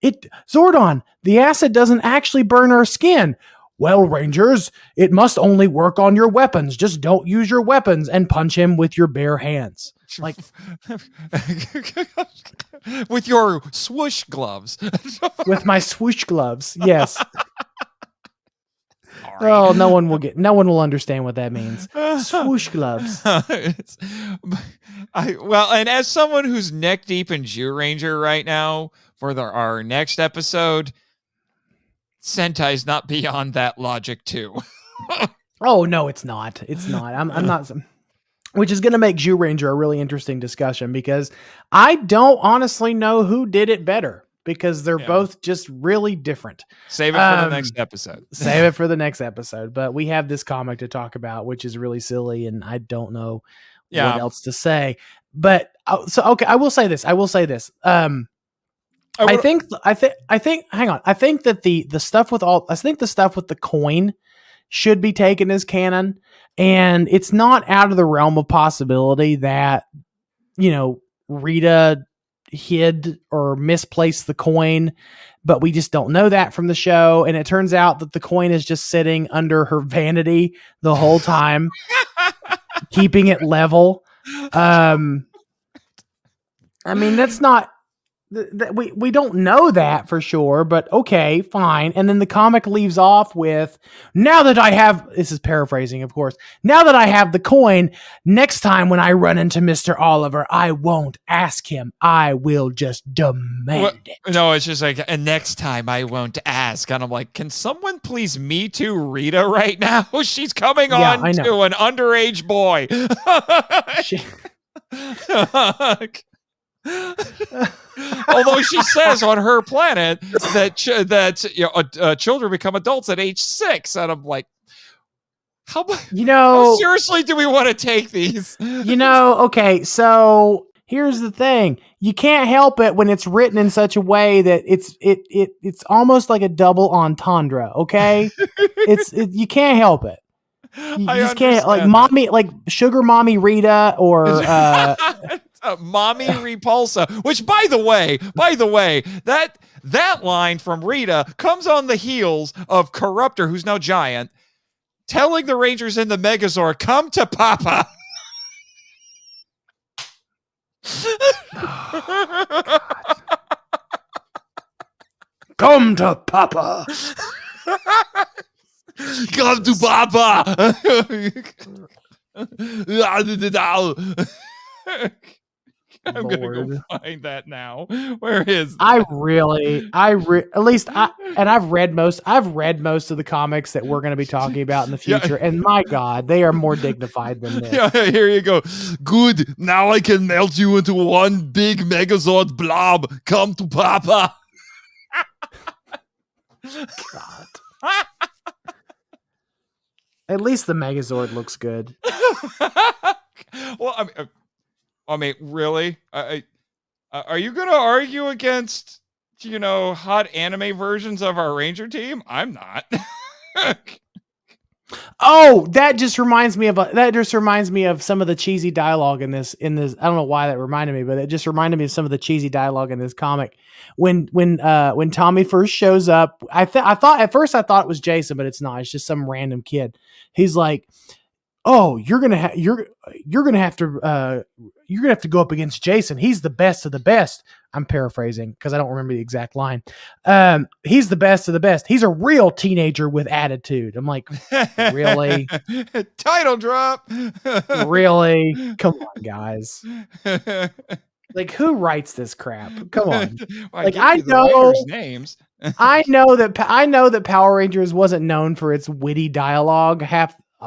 Zordon, the acid doesn't actually burn our skin. Well, Rangers, it must only work on your weapons. Just don't use your weapons and punch him with your bare hands. Like with your swoosh gloves. With my swoosh gloves. Yes. Oh, no one will understand what that means. Swoosh gloves. And as someone who's neck deep in Jew Ranger right now for our next episode, Sentai's not beyond that logic too. Oh no, it's not. It's not. I'm not. Which is going to make Jew Ranger a really interesting discussion because I don't honestly know who did it better because they're both just really different. Save it for the next episode. Save it for the next episode. But we have this comic to talk about, which is really silly, and I don't know what else to say. But I will say this. I think that the stuff with the coin should be taken as canon, and it's not out of the realm of possibility that, Rita hid or misplaced the coin, but we just don't know that from the show. And it turns out that the coin is just sitting under her vanity the whole time, keeping it level. I mean, that's not, we don't know that for sure, but okay, fine. And then the comic leaves off with, now that I have, this is paraphrasing, of course, now that I have the coin, next time when I run into Mr. Oliver, I won't ask him. I will just demand it. No, it's just like, and next time I won't ask. And I'm like, can someone please Me Too Rita right now? She's coming on to an underage boy. Although she says on her planet that children become adults at age 6, and I'm like, how seriously do we want to take these? Okay, so here's the thing: you can't help it when it's written in such a way that it's almost like a double entendre. Okay, you can't help it. You just can't, like mommy, like sugar mommy Rita or mommy Repulsa, which by the way, that line from Rita comes on the heels of Corruptor, who's now giant, telling the Rangers in the Megazord, come to Papa. Come to Papa. Come to Papa. I'm gonna go find that now. Where is that? I've read most of the comics that we're going to be talking about in the future, and my God, they are more dignified than this. Yeah, here you go. Good. Now I can melt you into one big Megazord blob. Come to Papa. God. At least the Megazord looks good. Well, I mean, really? Are you going to argue against, hot anime versions of our Ranger team? I'm not. Oh, that just reminds me of some of the cheesy dialogue in this. I don't know why that reminded me, but it just reminded me of some of the cheesy dialogue in this comic. When Tommy first shows up, I thought at first it was Jason, but it's not. It's just some random kid. He's like, "Oh, you're gonna have to go up against Jason. He's the best of the best." I'm paraphrasing because I don't remember the exact line. He's the best of the best. He's a real teenager with attitude. I'm like, really? Title drop. Really? Come on, guys. Like, who writes this crap? Come on. Well, Like, I know names. I know that Power Rangers wasn't known for its witty dialogue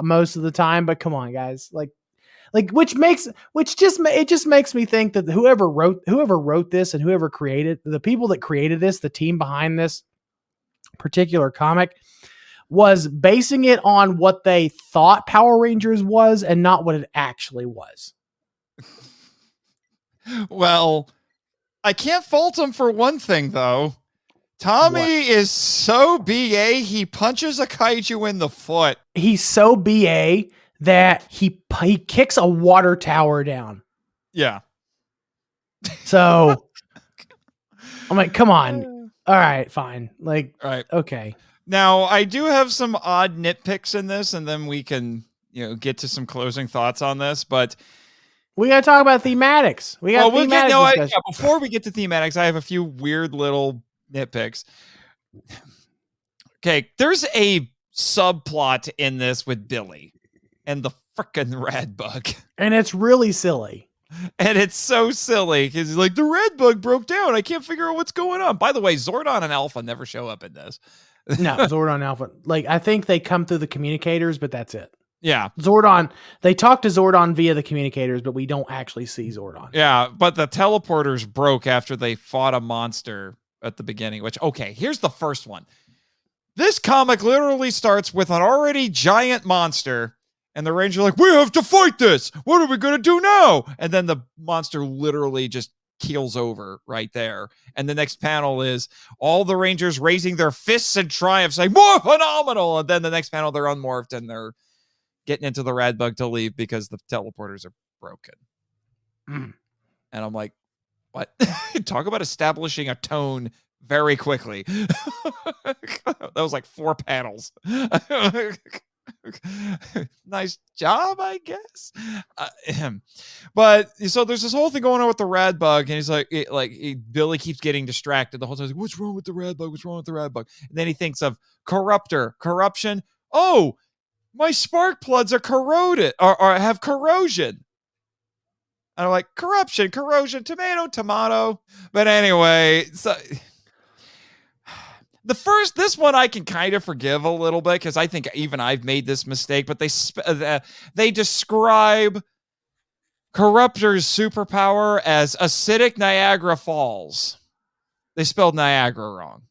most of the time, but come on, guys. Like it just makes me think that whoever wrote this and whoever created the people that created this, the team behind this particular comic, was basing it on what they thought Power Rangers was and not what it actually was. Well, I can't fault him for one thing though. Tommy is so BA, he punches a kaiju in the foot. He's so BA that he kicks a water tower down. Yeah. So I'm like, come on. All right, fine. Like, right. Okay. Now, I do have some odd nitpicks in this, and then we can, get to some closing thoughts on this, but we got to talk about thematics. Before we get to thematics, I have a few weird little nitpicks. Okay, there's a subplot in this with Billy and the frickin' red bug. And it's really silly. And it's so silly because he's like, the red bug broke down. I can't figure out what's going on. By the way, Zordon and Alpha never show up in this. No, Zordon and Alpha. Like, I think they come through the communicators, but that's it. Yeah. They talk to Zordon via the communicators, but we don't actually see Zordon. Yeah, but the teleporters broke after they fought a monster at the beginning, which, okay, here's the first one. This comic literally starts with an already giant monster, and the Rangers are like, we have to fight this. What are we going to do now? And then the monster literally just keels over right there. And the next panel is all the Rangers raising their fists in triumph, saying, more phenomenal. And then the next panel, they're unmorphed and they're getting into the rad bug to leave because the teleporters are broken. And I'm like, what? Talk about establishing a tone very quickly. That was like 4 panels. Nice job, I guess. But so there's this whole thing going on with the rad bug, and he's like, Billy keeps getting distracted the whole time. He's like, what's wrong with the rad bug? What's wrong with the rad bug? And then he thinks of corruption. Oh, my spark plugs are corroded or have corrosion. And I'm like, corruption, tomato. But anyway, so this one I can kind of forgive a little bit because I think even I've made this mistake, but they describe Corruptor's superpower as acidic Niagara Falls. They spelled Niagara wrong.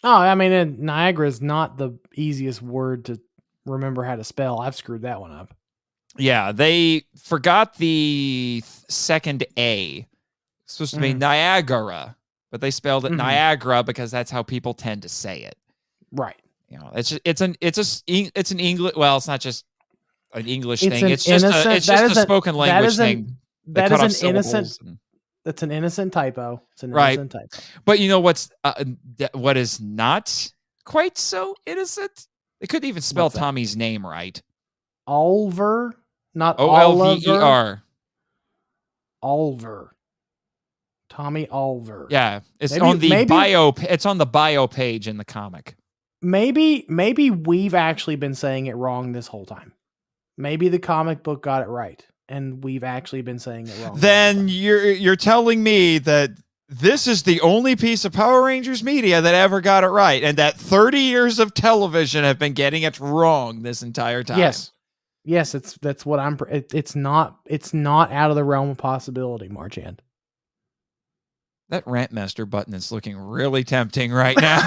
Oh, I mean, Niagara is not the easiest word to remember how to spell. I've screwed that one up. Yeah, they forgot the second A. It's supposed to be Niagara, but they spelled it Niagara because that's how people tend to say it. Right. It's an English. Well, it's not just an English thing. It's just a spoken language thing. That's an innocent typo. It's an innocent typo. But you know what is not quite so innocent? They couldn't even spell Tommy's name right. Oliver, not Olver. Oliver. Tommy Oliver. Yeah, it's on the bio. It's on the bio page in the comic. Maybe we've actually been saying it wrong this whole time. Maybe the comic book got it right, and we've actually been saying it wrong. Then you're telling me that this is the only piece of Power Rangers media that ever got it right, and that 30 years of television have been getting it wrong this entire time. Yes, that's what I'm. It's not out of the realm of possibility, Marchand. That Rantmaster button is looking really tempting right now.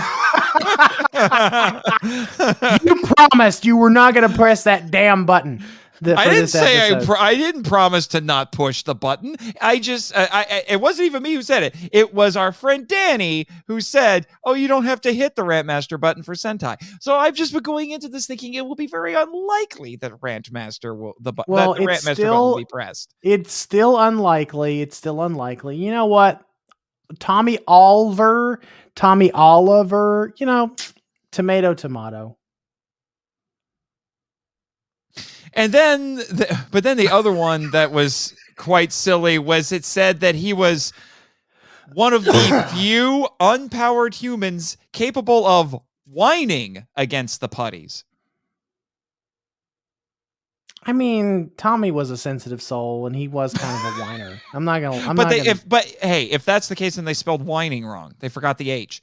You promised you were not going to press that damn button. I didn't say I didn't promise to not push the button. I just, it wasn't even me who said it. It was our friend Danny who said, "Oh, you don't have to hit the Rant Master button for Sentai." So I've just been going into this thinking it will be very unlikely that Rant Master will the Rant Master button will be pressed. It's still unlikely. You know what? Tommy Oliver, tomato. And then, but then the other one that was quite silly was it said that he was one of the few unpowered humans capable of whining against the putties. I mean, Tommy was a sensitive soul, and he was kind of a whiner. But hey, if that's the case, then they spelled whining wrong. They forgot the H.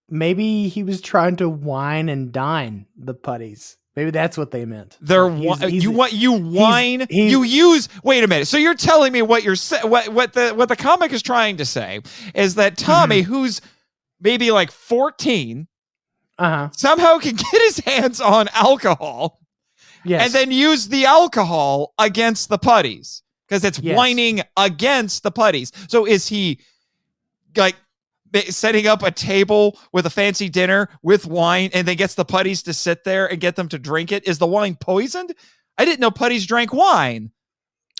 Maybe he was trying to wine and dine the putties. Maybe that's what they meant. You whine. You use. Wait a minute. So you're telling me what the comic is trying to say is that Tommy, who's maybe like 14, somehow can get his hands on alcohol, and then use the alcohol against the putties because it's whining against the putties. So is he like setting up a table with a fancy dinner with wine and then gets the putties to sit there and get them to drink it? Is the wine poisoned? I didn't know putties drank wine.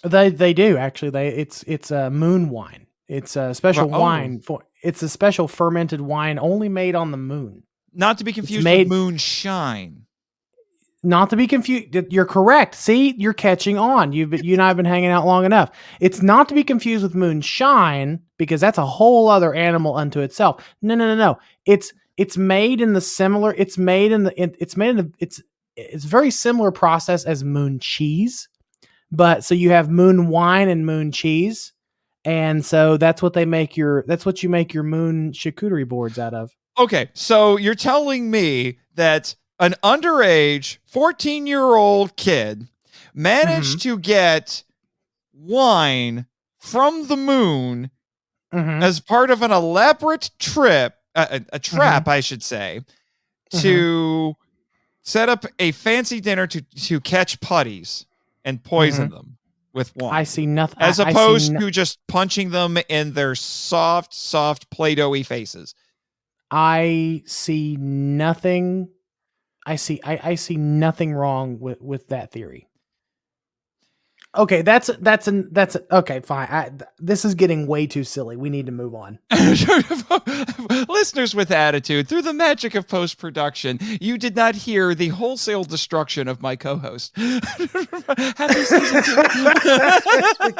They do actually. It's a moon wine. It's a special wine it's a special fermented wine only made on the moon. Not to be confused with moonshine. Not to be confused. You're correct. See, you're catching on. You and I have been hanging out long enough. It's not to be confused with moonshine because that's a whole other animal unto itself. No. It's made in the similar. It's very similar process as moon cheese, but so you have moon wine and moon cheese, and so that's what you make your moon charcuterie boards out of. Okay, so you're telling me that an underage 14-year-old kid managed to get wine from the moon as part of an elaborate trip, a trap, I should say, to set up a fancy dinner to catch putties and poison them with wine. I see nothing. As opposed to just punching them in their soft Play-Doh-y faces. I see nothing wrong with that theory. Okay, that's okay, fine. This is getting way too silly. We need to move on. Listeners with attitude, through the magic of post-production, you did not hear the wholesale destruction of my co-host. Happy season 2.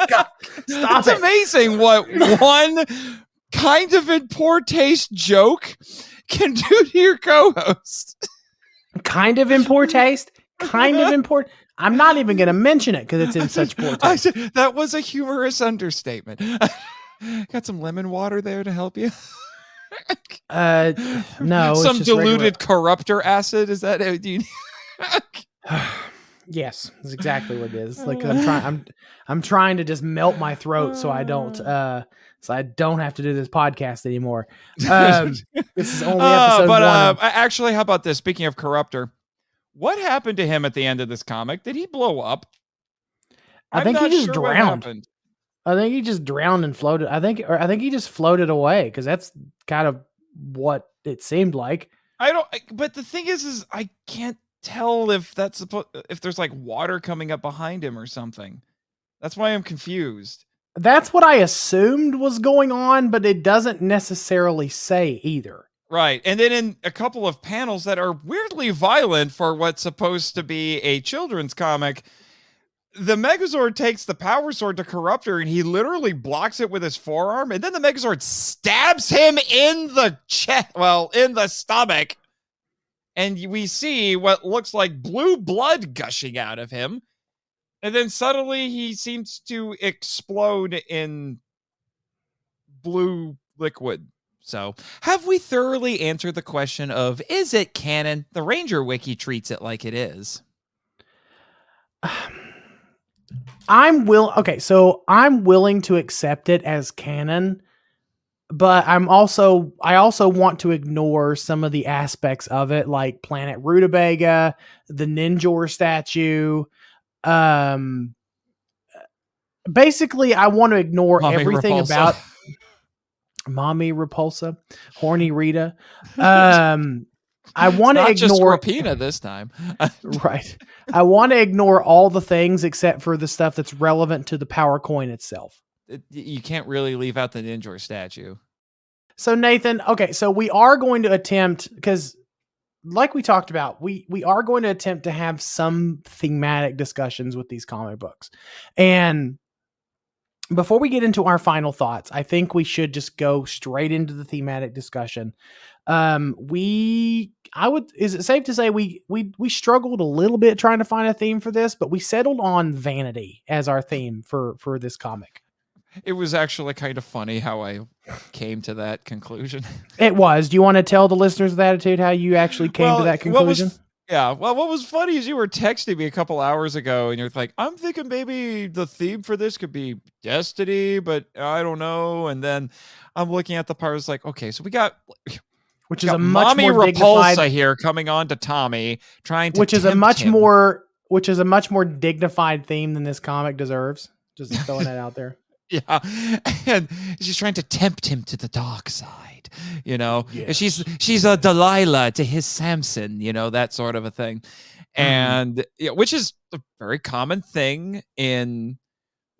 God, it's amazing what one kind of in poor taste joke can do to your co-host. Kind of in poor taste? I'm not even going to mention it because it's in such poor taste. That was a humorous understatement. Got some lemon water there to help you? No. Some diluted corruptor acid? Is that it? Yes, that's exactly what it is. Like I'm trying to just melt my throat so I don't have to do this podcast anymore. This is only episode 1. Actually, how about this? Speaking of corruptor, what happened to him at the end of this comic? Did he blow up? I think he just drowned. I think he just drowned and floated. I think he just floated away because that's kind of what it seemed like. But the thing is I can't tell if if there's like water coming up behind him or something. That's why I'm confused. That's what I assumed was going on, but it doesn't necessarily say either. Right. And then in a couple of panels that are weirdly violent for what's supposed to be a children's comic, the Megazord takes the power sword to Corruptor and he literally blocks it with his forearm. And then the Megazord stabs him in the chest, in the stomach. And we see what looks like blue blood gushing out of him. And then suddenly he seems to explode in blue liquid. So, have we thoroughly answered the question of, is it canon? The Ranger Wiki treats it like it is. I'm willing to accept it as canon but I also want to ignore some of the aspects of it, like Planet Rutabaga, the Ninjor statue. Basically, I want to ignore Mommy everything Repulsa. about Mommy Repulsa, Horny Rita. I want to Not just ignore Scorpina this time. right. I want to ignore all the things except for the stuff that's relevant to the power coin itself. You can't really leave out the Ninjor statue. So Nathan, okay, so we are going to attempt, because like we talked about, we are going to attempt to have some thematic discussions with these comic books. And before we get into our final thoughts, I think we should just go straight into the thematic discussion. Is it safe to say we struggled a little bit trying to find a theme for this, but we settled on vanity as our theme for this comic. It was actually kind of funny how I came to that conclusion. It was. Do you want to tell the listeners of the Attitude how you actually came to that conclusion? What was funny is you were texting me a couple hours ago and you're like, I'm thinking maybe the theme for this could be Destiny, but I don't know. And then I'm looking at the parts like, okay, so we got which is a much more Repulsa dignified here coming on to Tommy, trying to which is a tempt him. much more dignified theme than this comic deserves. Just throwing that out there. Yeah, and she's trying to tempt him to the dark side, Yes. She's a Delilah to his Samson, that sort of a thing, and which is a very common thing in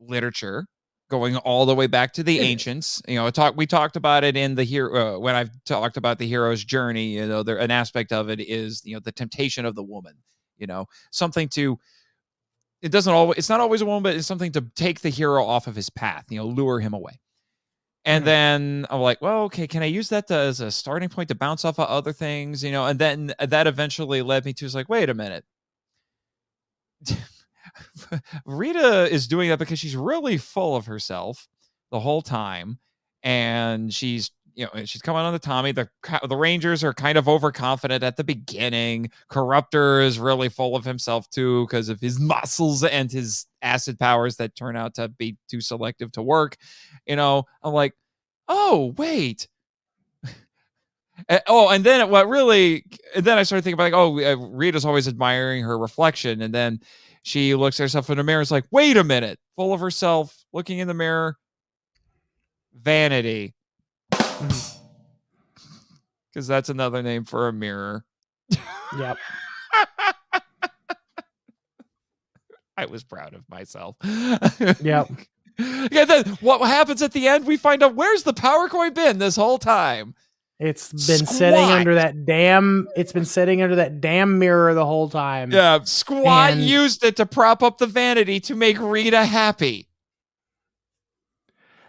literature, going all the way back to the ancients. We talked about it in the hero when I've talked about the hero's journey. There an aspect of it is the temptation of the woman. Something to. It's not always a woman, but it's something to take the hero off of his path, lure him away. And then I'm like, well, okay, can I use that as a starting point to bounce off of other things? And then that eventually led me to wait a minute. Rita is doing that because she's really full of herself the whole time. And she's coming on to Tommy. The Rangers are kind of overconfident at the beginning. Corruptor is really full of himself too because of his muscles and his acid powers that turn out to be too selective to work. I'm like, oh wait. And then I started thinking about Rita's always admiring her reflection, and then she looks at herself in the mirror. It's like, wait a minute, full of herself, looking in the mirror, vanity. Because that's another name for a mirror. Yep. I was proud of myself. Yep. Yeah, then what happens at the end? We find out where's the power coin been this whole time. It's been sitting under that damn. It's been sitting under that damn mirror the whole time. Yeah, Squat used it to prop up the vanity to make Rita happy.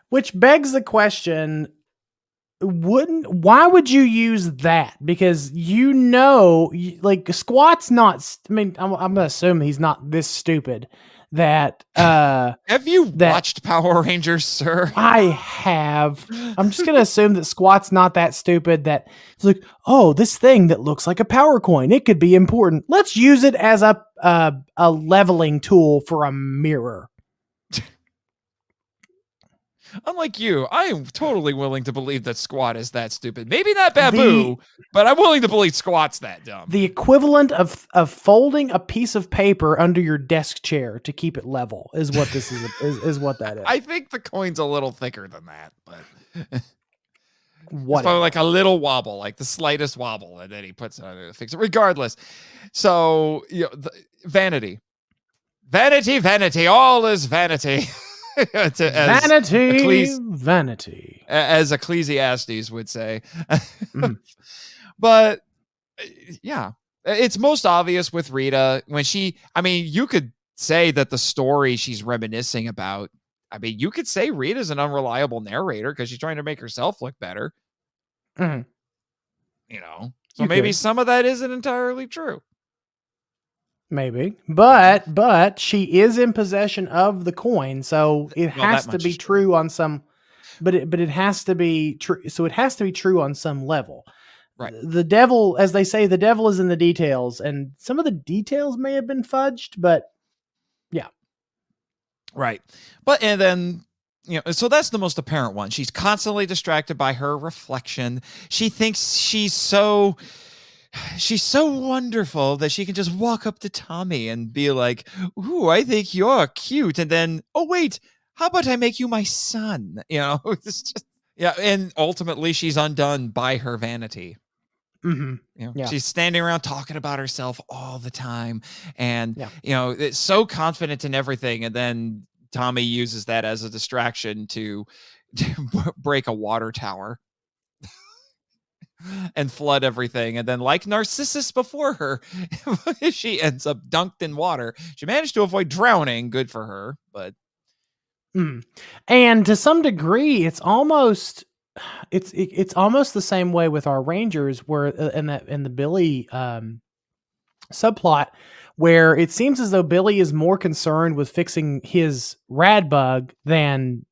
Which begs the question: why would you use that? Because Squat's not. I mean, I'm gonna assume he's not this stupid. That have you watched Power Rangers, sir? I have. I'm just gonna assume that Squat's not that stupid. That it's like, oh, this thing that looks like a power coin, it could be important. Let's use it as a leveling tool for a mirror. Unlike you, I am totally willing to believe that Squat is that stupid. Maybe not Babu, but I'm willing to believe Squat's that dumb. The equivalent of folding a piece of paper under your desk chair to keep it level is what this is what that is. I think the coin's a little thicker than that, but it's probably like a little wobble, like the slightest wobble, and then he puts it under to fix it. Regardless, so vanity, all is vanity. Vanity, as Ecclesiastes would say. But yeah, it's most obvious with Rita when you could say that the story she's reminiscing about, you could say Rita's an unreliable narrator because she's trying to make herself look better. So maybe some of that isn't entirely true. Maybe, but she is in possession of the coin, so it has to be true on some. But it has to be true. So it has to be true on some level. Right. The devil, as they say, the devil is in the details, and some of the details may have been fudged, but yeah. Right. And then so that's the most apparent one. She's constantly distracted by her reflection. She thinks she's so wonderful that she can just walk up to Tommy and be like, "Ooh, I think you're cute." And then, "Oh, wait, how about I make you my son?" It's just, and ultimately she's undone by her vanity. She's standing around talking about herself all the time, and it's so confident in everything, and then Tommy uses that as a distraction to break a water tower and flood everything, and then, like Narcissus before her, she ends up dunked in water. She managed to avoid drowning, good for her, but and to some degree it's almost the same way with our Rangers, where in the Billy subplot, where it seems as though Billy is more concerned with fixing his rad bug than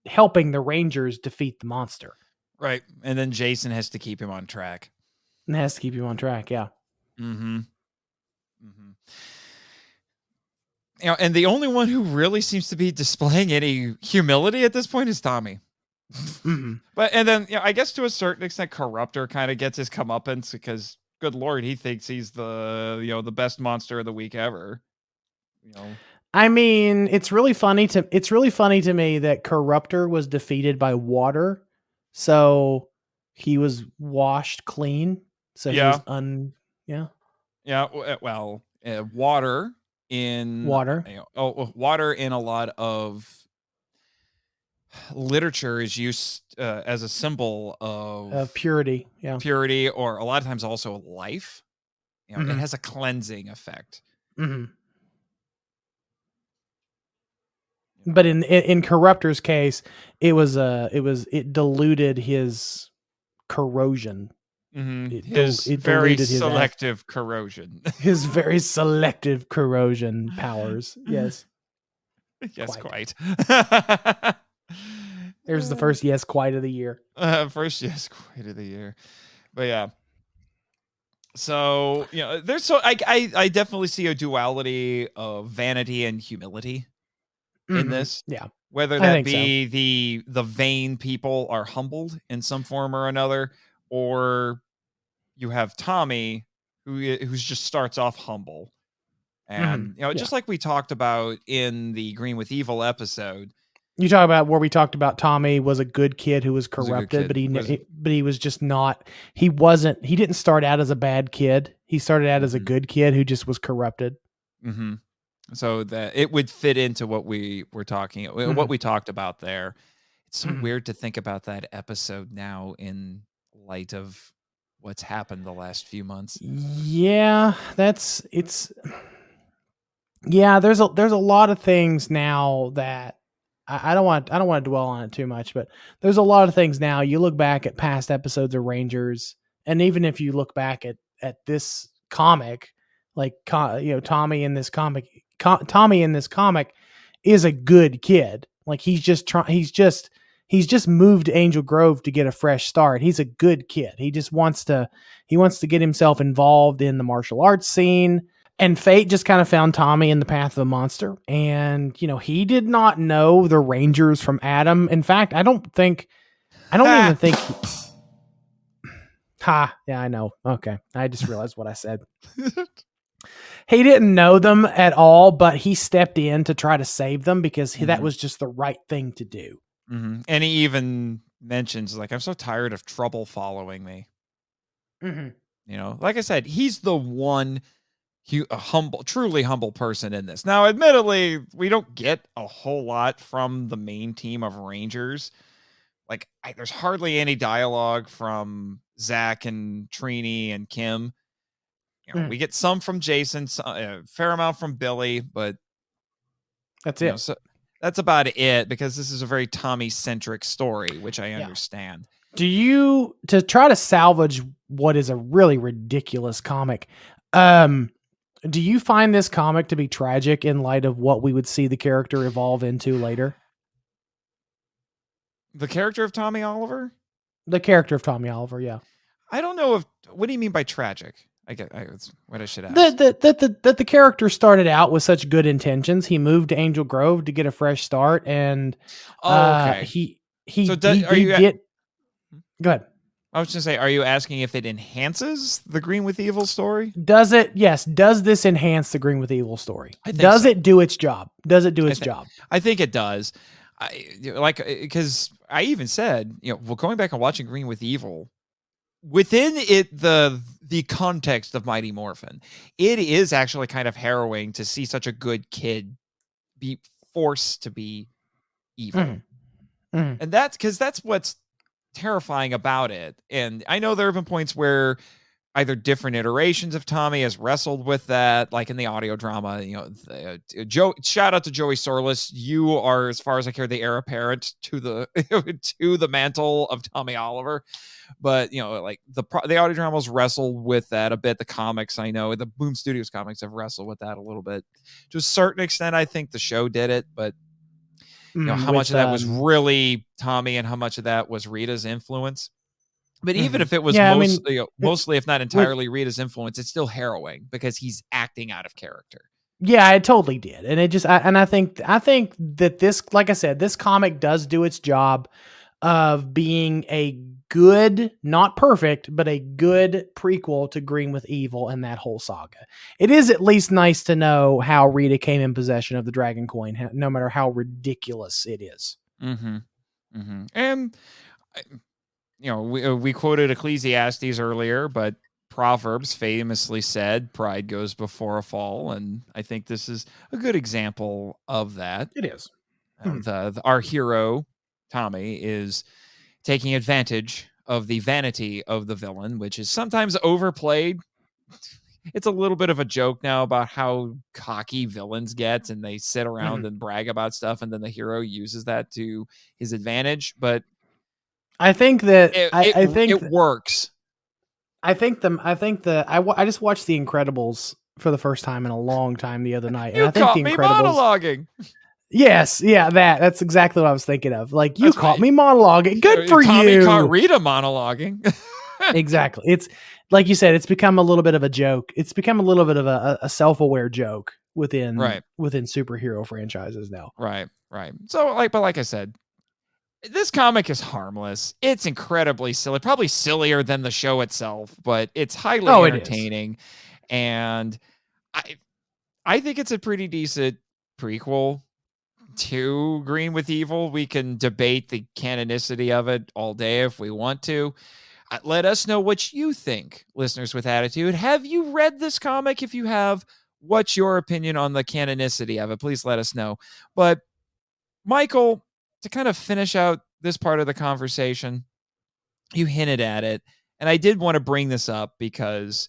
helping the Rangers defeat the monster. Right. And then Jason has to keep him on track. Yeah. Mm-hmm. And the only one who really seems to be displaying any humility at this point is Tommy. But and then I guess to a certain extent, Corruptor kind of gets his comeuppance because, good Lord, he thinks he's the best monster of the week ever. I mean, it's really funny to me that Corruptor was defeated by water, so he was washed clean. So he was water in water in a lot of literature is used as a symbol of purity, purity, or a lot of times also life. It has a cleansing effect. But in Corruptor's case, it diluted his corrosion. His very selective corrosion. His very selective corrosion powers. Yes. Yes, quite. There's the first yes quite of the year. First yes quite of the year. But yeah. So, there's I definitely see a duality of vanity and humility in this. Yeah. Whether that be the vain people are humbled in some form or another, or you have Tommy who's just starts off humble. And just like we talked about in the Green with Evil episode. You talk about where we talked about Tommy was a good kid who was corrupted, but he was just not. He didn't start out as a bad kid. He started out as a good kid who just was corrupted. So that it would fit into what we were talking, what we talked about there. It's so weird to think about that episode now in light of what's happened the last few months. Yeah, there's a lot of things now that I don't want to dwell on it too much, but there's a lot of things now. You look back at past episodes of Rangers, and even if you look back at this comic, like Tommy in this comic is a good kid. Like he's just moved to Angel Grove to get a fresh start. He's a good kid. He just wants to get himself involved in the martial arts scene. And fate just kind of found Tommy in the path of a monster. And, he did not know the Rangers from Adam. In fact, I don't even think. Yeah, I know. Okay. I just realized what I said. He didn't know them at all, but he stepped in to try to save them because that was just the right thing to do. And he even mentions, like, I'm so tired of trouble following me. Like I said, he's the one truly humble person in this. Now, admittedly, we don't get a whole lot from the main team of Rangers. Like, there's hardly any dialogue from Zach and Trini and Kim. We get some from Jason, a fair amount from Billy, but that's it. So that's about it, because this is a very Tommy-centric story, which I understand. To try to salvage what is a really ridiculous comic, do you find this comic to be tragic in light of what we would see the character evolve into later? The character of Tommy Oliver? The character of Tommy Oliver, yeah. I don't know what do you mean by tragic? what I should ask. That the character started out with such good intentions. He moved to Angel Grove to get a fresh start, and Okay. he are you did. Go ahead. I was just say, are you asking if it enhances the Green with Evil story? Does it? Yes. Does this enhance the Green with Evil story? I think Does so. it do its job? Does it do its job? I think it does. Because I even said, well, going back and watching Green with Evil, within it, the context of Mighty Morphin, it is actually kind of harrowing to see such a good kid be forced to be evil. And that's what's terrifying about it. And I know there have been points where either different iterations of Tommy has wrestled with that, like in the audio drama. Shout out to Joey Sorless. You are, as far as I care, the heir apparent to the to the mantle of Tommy Oliver. But like the audio dramas wrestled with that a bit. The comics, I know, the Boom Studios comics have wrestled with that a little bit. To a certain extent, I think the show did it, but how much of that was really Tommy and how much of that was Rita's influence. But even if it was mostly, if not entirely Rita's influence, it's still harrowing because he's acting out of character. Yeah, it totally did. And it just, I think that this, like I said, this comic does do its job of being a good, not perfect, but a good prequel to Green with Evil and that whole saga. It is at least nice to know how Rita came in possession of the Dragon Coin, no matter how ridiculous it is. And we quoted Ecclesiastes earlier, but Proverbs famously said, "Pride goes before a fall," and I think this is a good example of that. It is. Our hero Tommy is taking advantage of the vanity of the villain, which is sometimes overplayed. It's a little bit of a joke now about how cocky villains get, and they sit around and brag about stuff, and then the hero uses that to his advantage. But I think that I think it works. I just watched The Incredibles for the first time in a long time the other night, and I think caught The me Incredibles monologuing. Yes, yeah, that's exactly what I was thinking of. Like, you caught me monologuing. Good for Tommy you. Caught Rita monologuing. Exactly. It's like you said, it's become a little bit of a joke. It's become a little bit of a self-aware joke within superhero franchises now. Right. So like I said, this comic is harmless. It's incredibly silly, probably sillier than the show itself, but it's highly entertaining. And I think it's a pretty decent prequel to Green with Evil. We can debate the canonicity of it all day if we want to. Let us know what you think, listeners with attitude. Have you read this comic? If you have, what's your opinion on the canonicity of it? Please let us know. But Michael, to kind of finish out this part of the conversation, you hinted at it, and I did want to bring this up because,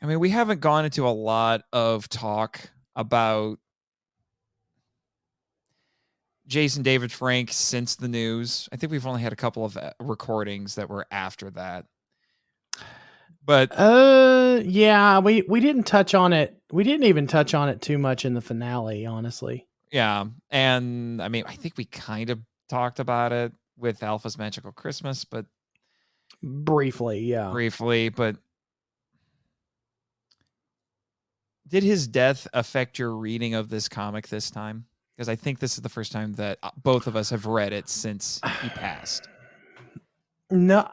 we haven't gone into a lot of talk about Jason David Frank since the news. I think we've only had a couple of recordings that were after that. But yeah, we didn't touch on it. We didn't even touch on it too much in the finale, honestly. Yeah, and I think we kind of talked about it with Alpha's Magical Christmas, but briefly, but did his death affect your reading of this comic this time? Because I think this is the first time that both of us have read it since he passed. No,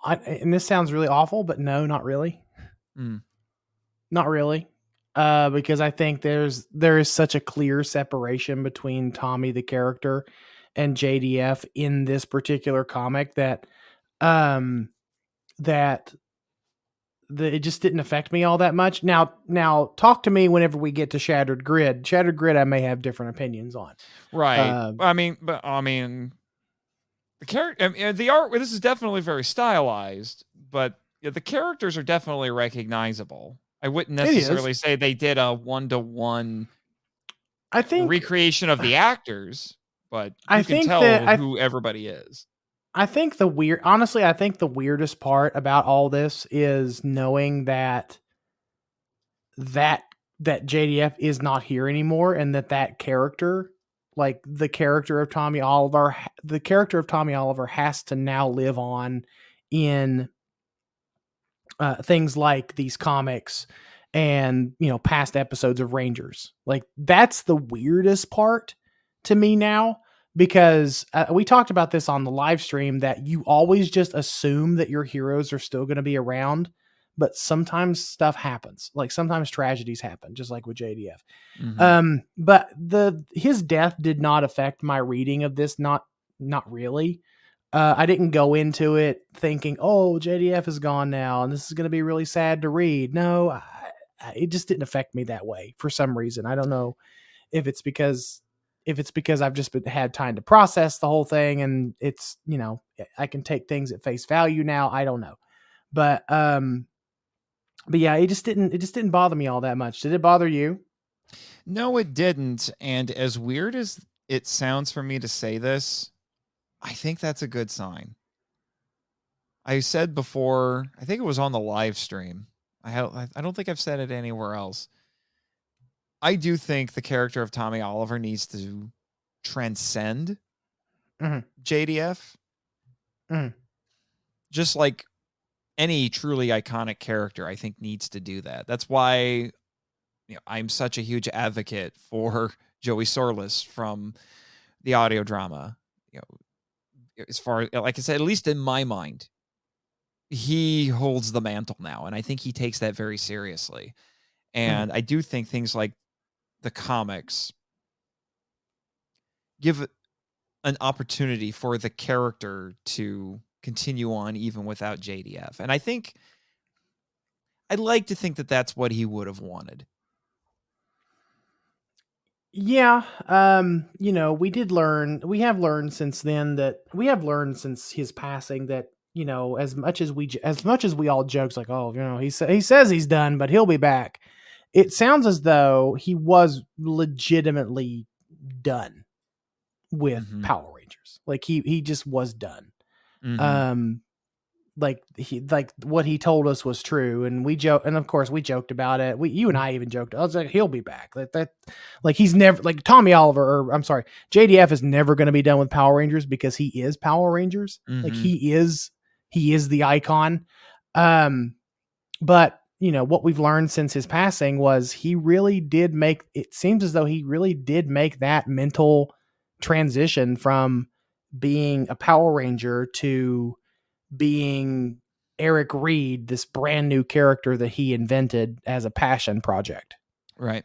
and this sounds really awful, but no, not really. Not really. Because I think there is such a clear separation between Tommy the character and JDF in this particular comic that it just didn't affect me all that much. Now talk to me whenever we get to Shattered Grid. Shattered Grid, I may have different opinions on. Right. The character, the art. This is definitely very stylized, but the characters are definitely recognizable. I wouldn't necessarily say they did a 1-to-1. I think recreation of the actors, but you can tell who everybody is. I think the weirdest part about all this is knowing that JDF is not here anymore, and that character, like the character of Tommy Oliver, has to now live on in things like these comics and, past episodes of Rangers. Like, that's the weirdest part to me now, because we talked about this on the live stream, that you always just assume that your heroes are still going to be around, but sometimes stuff happens. Like, sometimes tragedies happen, just like with JDF. But his death did not affect my reading of this. Not really. I didn't go into it thinking, oh, JDF is gone now and this is going to be really sad to read. No, it just didn't affect me that way for some reason. I don't know if it's because I've just had time to process the whole thing, and it's, I can take things at face value now. I don't know. But yeah, it just didn't bother me all that much. Did it bother you? No, it didn't. And as weird as it sounds for me to say this, I think that's a good sign. I said before, I think it was on the live stream. I don't think I've said it anywhere else. I do think the character of Tommy Oliver needs to transcend JDF. Just like any truly iconic character, I think needs to do that. That's why I'm such a huge advocate for Joey Sorless from the audio drama. As far, like I said, at least in my mind, he holds the mantle now, and I think he takes that very seriously. And I do think things like the comics give an opportunity for the character to continue on even without JDF. And I think I'd like to think that that's what he would have wanted. Yeah. We have learned since his passing that, as much as we all jokes like, oh, he says he's done, but he'll be back. It sounds as though he was legitimately done with Power Rangers. Like he just was done. Like what he told us was true, and we joke, and of course we joked about it. You and I even joked. I was like, he'll be back. Like he's never, like Tommy Oliver, or I'm sorry, JDF is never going to be done with Power Rangers because he is Power Rangers. Like he is the icon. But what we've learned since his passing was it seems as though he really did make that mental transition from being a Power Ranger to being Eric Reed, this brand new character that he invented as a passion project. Right.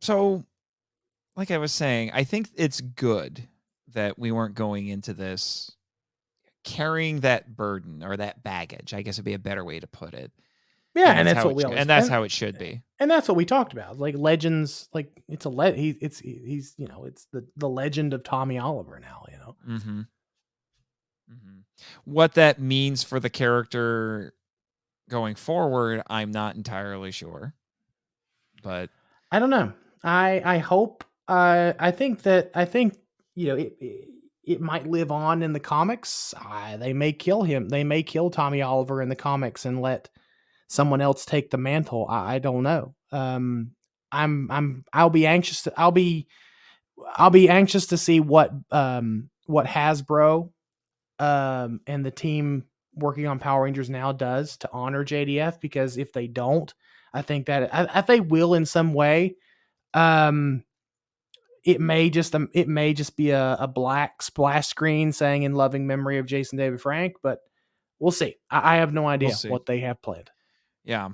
So, like I was saying, I think it's good that we weren't going into this carrying that burden or that baggage. I guess would be a better way to put it. Yeah, and that's what we always, and that's how it should be. And that's what we talked about. Like legends, like it's he's it's the legend of Tommy Oliver now. What that means for the character going forward, I'm not entirely sure. But I don't know. I hope. I think it might live on in the comics. They may kill him. They may kill Tommy Oliver in the comics and let someone else take the mantle. I don't know. I'll be anxious to see what Hasbro and the team working on Power Rangers now does to honor JDF, because if they don't, I think that if they will in some way, it may just be a black splash screen saying "in loving memory of Jason David Frank," but we'll see. I have no idea what they have planned. Yeah.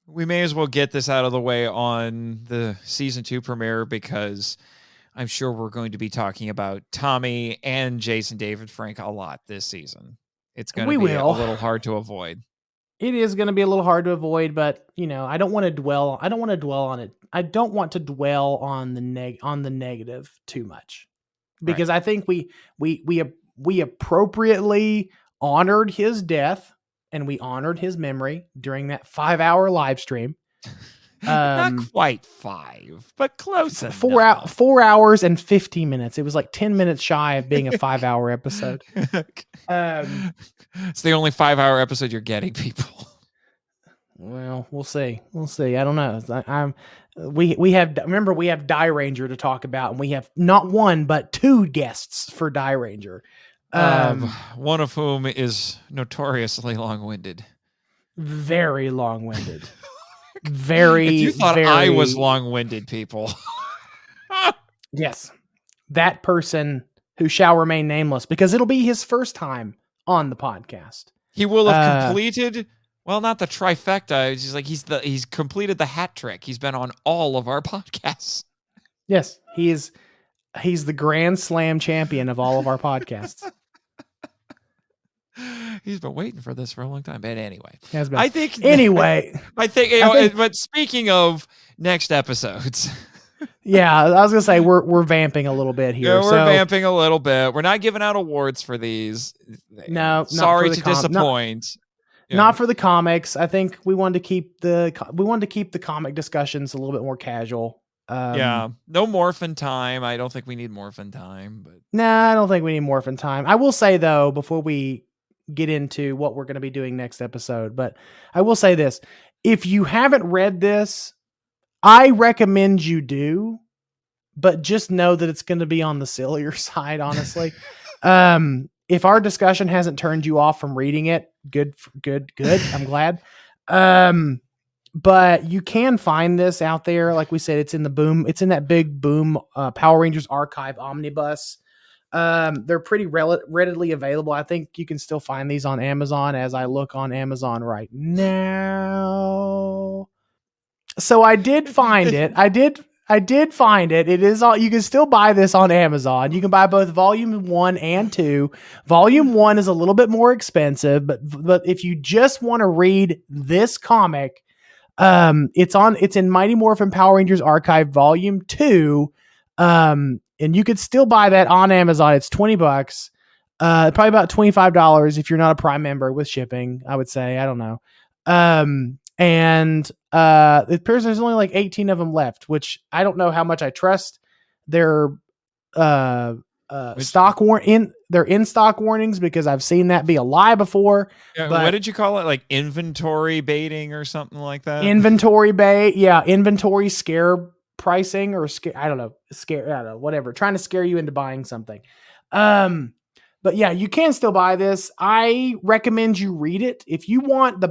We may as well get this out of the way on the season 2 premiere, because I'm sure we're going to be talking about Tommy and Jason David Frank a lot this season. It's going to be a little hard to avoid. It is going to be a little hard to avoid, but I don't want to dwell on it. I don't want to dwell on the negative too much, because I think we appropriately honored his death and we honored his memory during that 5-hour live stream. Not quite 5, but close enough. 4 hours and 50 minutes. It was like 10 minutes shy of being a 5-hour episode. It's the only 5-hour episode you're getting, people. Well, we'll see. I don't know. We have Die Ranger to talk about, and we have not one but 2 guests for Die Ranger. One of whom is notoriously long-winded. Very long-winded. Very. If you thought very, I was long-winded, people. Yes. That person who shall remain nameless, because it'll be his first time on the podcast. He will have completed, well, not the trifecta. It's just like he's completed the hat trick. He's been on all of our podcasts. Yes, he's the Grand Slam champion of all of our podcasts. He's been waiting for this for a long time. But anyway, I think but speaking of next episodes. Yeah, I was gonna say we're vamping a little bit here. Yeah, we're vamping a little bit. We're not giving out awards for these. No, sorry to disappoint. Not for the comics. I think we wanted to keep the comic discussions a little bit more casual. No Morphin time. I don't think we need Morphin time. But nah, I don't think we need Morphin time. I will say though, before we get into what we're going to be doing next episode, but I will say this: if you haven't read this, I recommend you do, but just know that it's going to be on the sillier side, honestly. If our discussion hasn't turned you off from reading it, good. I'm glad. But you can find this out there. Like we said, it's in that big Boom Power Rangers Archive omnibus. They're pretty readily available. I think you can still find these on Amazon as I look on Amazon right now. So I did find it. I did find it. It is all, you can still buy this on Amazon. You can buy both volume 1 and 2. Volume 1 is a little bit more expensive, but if you just want to read this comic, it's in Mighty Morphin Power Rangers Archive Volume 2. And you could still buy that on Amazon. It's $20. Probably about $25 if you're not a Prime member with shipping, I would say. I don't know. And it appears there's only like 18 of them left, which I don't know how much I trust their their in-stock warnings, because I've seen that be a lie before. Yeah, what did you call it? Like inventory baiting or something like that? Inventory bait. Yeah. Inventory scare pricing or whatever. Trying to scare you into buying something. But yeah, you can still buy this. I recommend you read it. If you want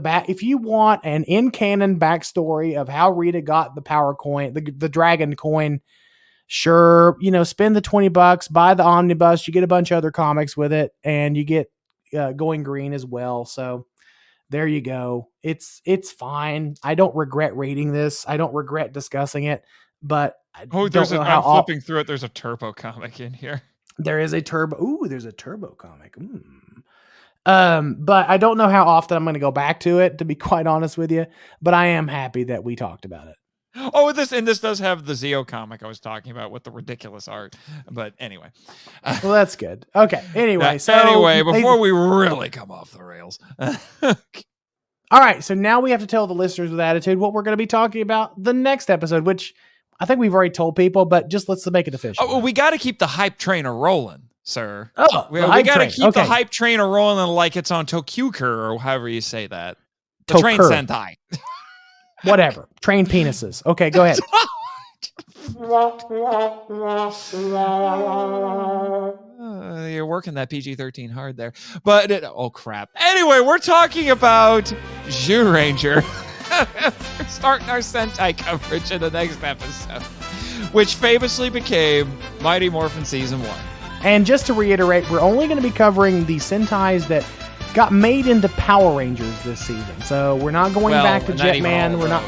an in-canon backstory of how Rita got the power coin, the dragon coin, sure, spend the $20, buy the omnibus, you get a bunch of other comics with it, and you get Going Green as well. So there you go. It's fine. I don't regret reading this. I don't regret discussing it, but I'm flipping through it. There's a Turbo comic in here. There is a Turbo. Ooh, there's a Turbo comic. But I don't know how often I'm going to go back to it, to be quite honest with you. But I am happy that we talked about it. Oh, this does have the Zeo comic I was talking about with the ridiculous art. But anyway. Well, that's good. Okay. Anyway. Before we really come off the rails. All right. So now we have to tell the listeners with attitude what we're going to be talking about the next episode, which I think we've already told people, but just let's make it official. Oh, well, we got to keep the hype train rolling, sir. Oh, we got to keep the hype train rolling like it's on Tokyuker, or however you say that. The train Sentai. Whatever. Train penises. Okay, go ahead. You're working that PG-13 hard there. But, oh crap. Anyway, we're talking about Zyuranger. We're starting our Sentai coverage in the next episode, which famously became Mighty Morphin Season 1. And just to reiterate, we're only going to be covering the Sentais that got made into Power Rangers this season. So we're not going back to Jetman. We're not.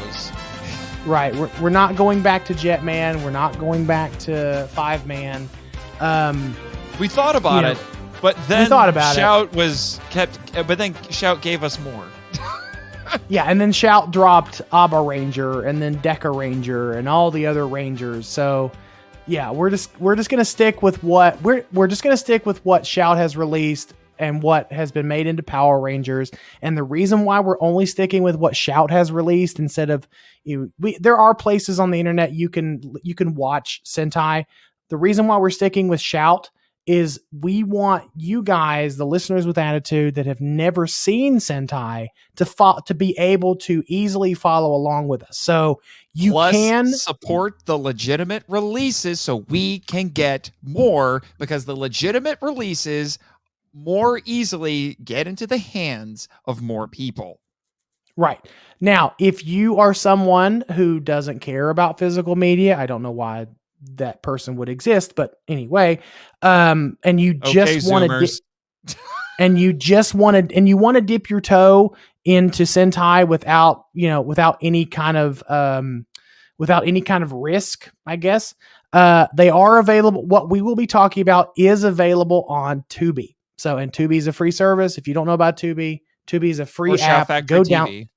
Right. We're not going back to Jetman. We're not going back to Five Man. We thought about it, but then Shout gave us more. Yeah, and then Shout dropped Abba Ranger and then Deca Ranger and all the other Rangers. So yeah, we're just gonna stick with what we're just gonna stick with what Shout has released and what has been made into Power Rangers. And the reason why we're only sticking with what Shout has released instead of there are places on the internet you can watch Sentai. The reason why we're sticking with Shout is we want you guys, the listeners with attitude that have never seen Sentai, to be able to easily follow along with us. So you can support the legitimate releases so we can get more, because the legitimate releases more easily get into the hands of more people. Right. Now, if you are someone who doesn't care about physical media, I don't know why that person would exist, but anyway, and you just want to and you just want to dip your toe into Sentai without any kind of risk, I guess. They are available. What we will be talking about is available on Tubi. So, and Tubi is a free service. If you don't know about Tubi is a free app. Go down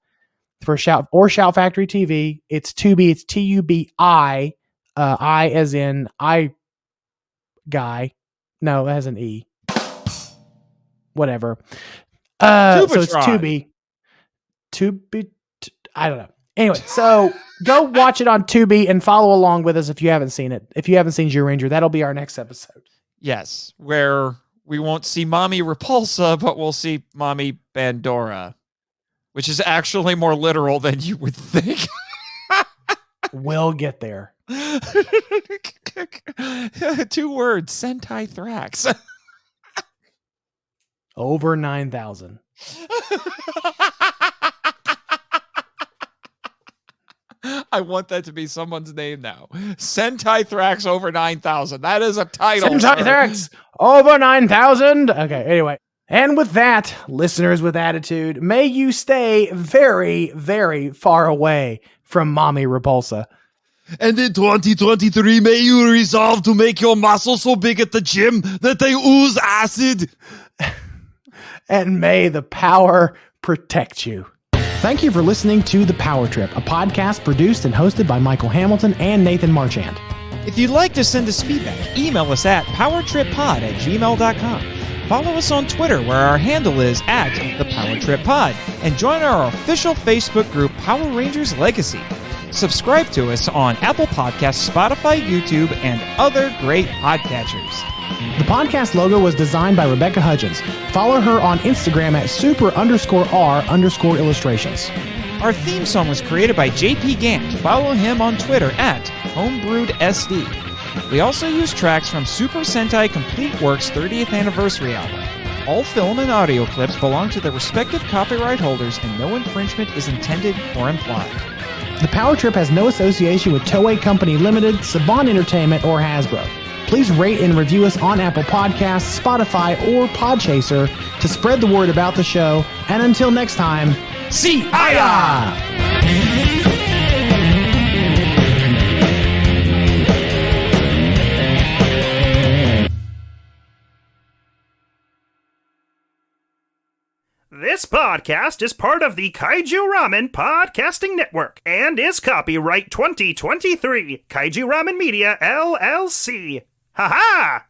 for Shout Factory TV. It's Tubi. It's TUBI. I as in I guy. No, it has an E. Whatever. So it's Tubi. I don't know. Anyway, so go watch it on Tubi and follow along with us if you haven't seen it. If you haven't seen Zyuranger, that'll be our next episode. Yes, where we won't see Mommy Repulsa, but we'll see Mommy Bandora, which is actually more literal than you would think. We'll get there. 2 words, Sentai Thrax. Over 9,000. I want that to be someone's name now. Sentai Thrax over 9,000. That is a title. Sentai Thrax over 9,000. Okay, anyway. And with that, listeners with attitude, may you stay very, very far away from Mommy Repulsa. And in 2023, may you resolve to make your muscles so big at the gym that they ooze acid. And may the power protect you. Thank you for listening to The Power Trip, a podcast produced and hosted by Michael Hamilton and Nathan Marchand. If you'd like to send us feedback, email us at powertrippod@gmail.com. Follow us on Twitter, where our handle is @ThePowerTripPod, and join our official Facebook group, Power Rangers Legacy. Subscribe to us on Apple Podcasts, Spotify, YouTube, and other great podcatchers. The podcast logo was designed by Rebecca Hudgens. Follow her on Instagram at super_R_illustrations. Our theme song was created by JP Gant. Follow him on Twitter at HomebrewedSD. We also use tracks from Super Sentai Complete Works 30th Anniversary album. All film and audio clips belong to their respective copyright holders, and no infringement is intended or implied. The Power Trip has no association with Toei Company Limited, Saban Entertainment, or Hasbro. Please rate and review us on Apple Podcasts, Spotify, or Podchaser to spread the word about the show. And until next time, see ya! This podcast is part of the Kaiju Ramen Podcasting Network and is copyright 2023 Kaiju Ramen Media, LLC. Ha ha!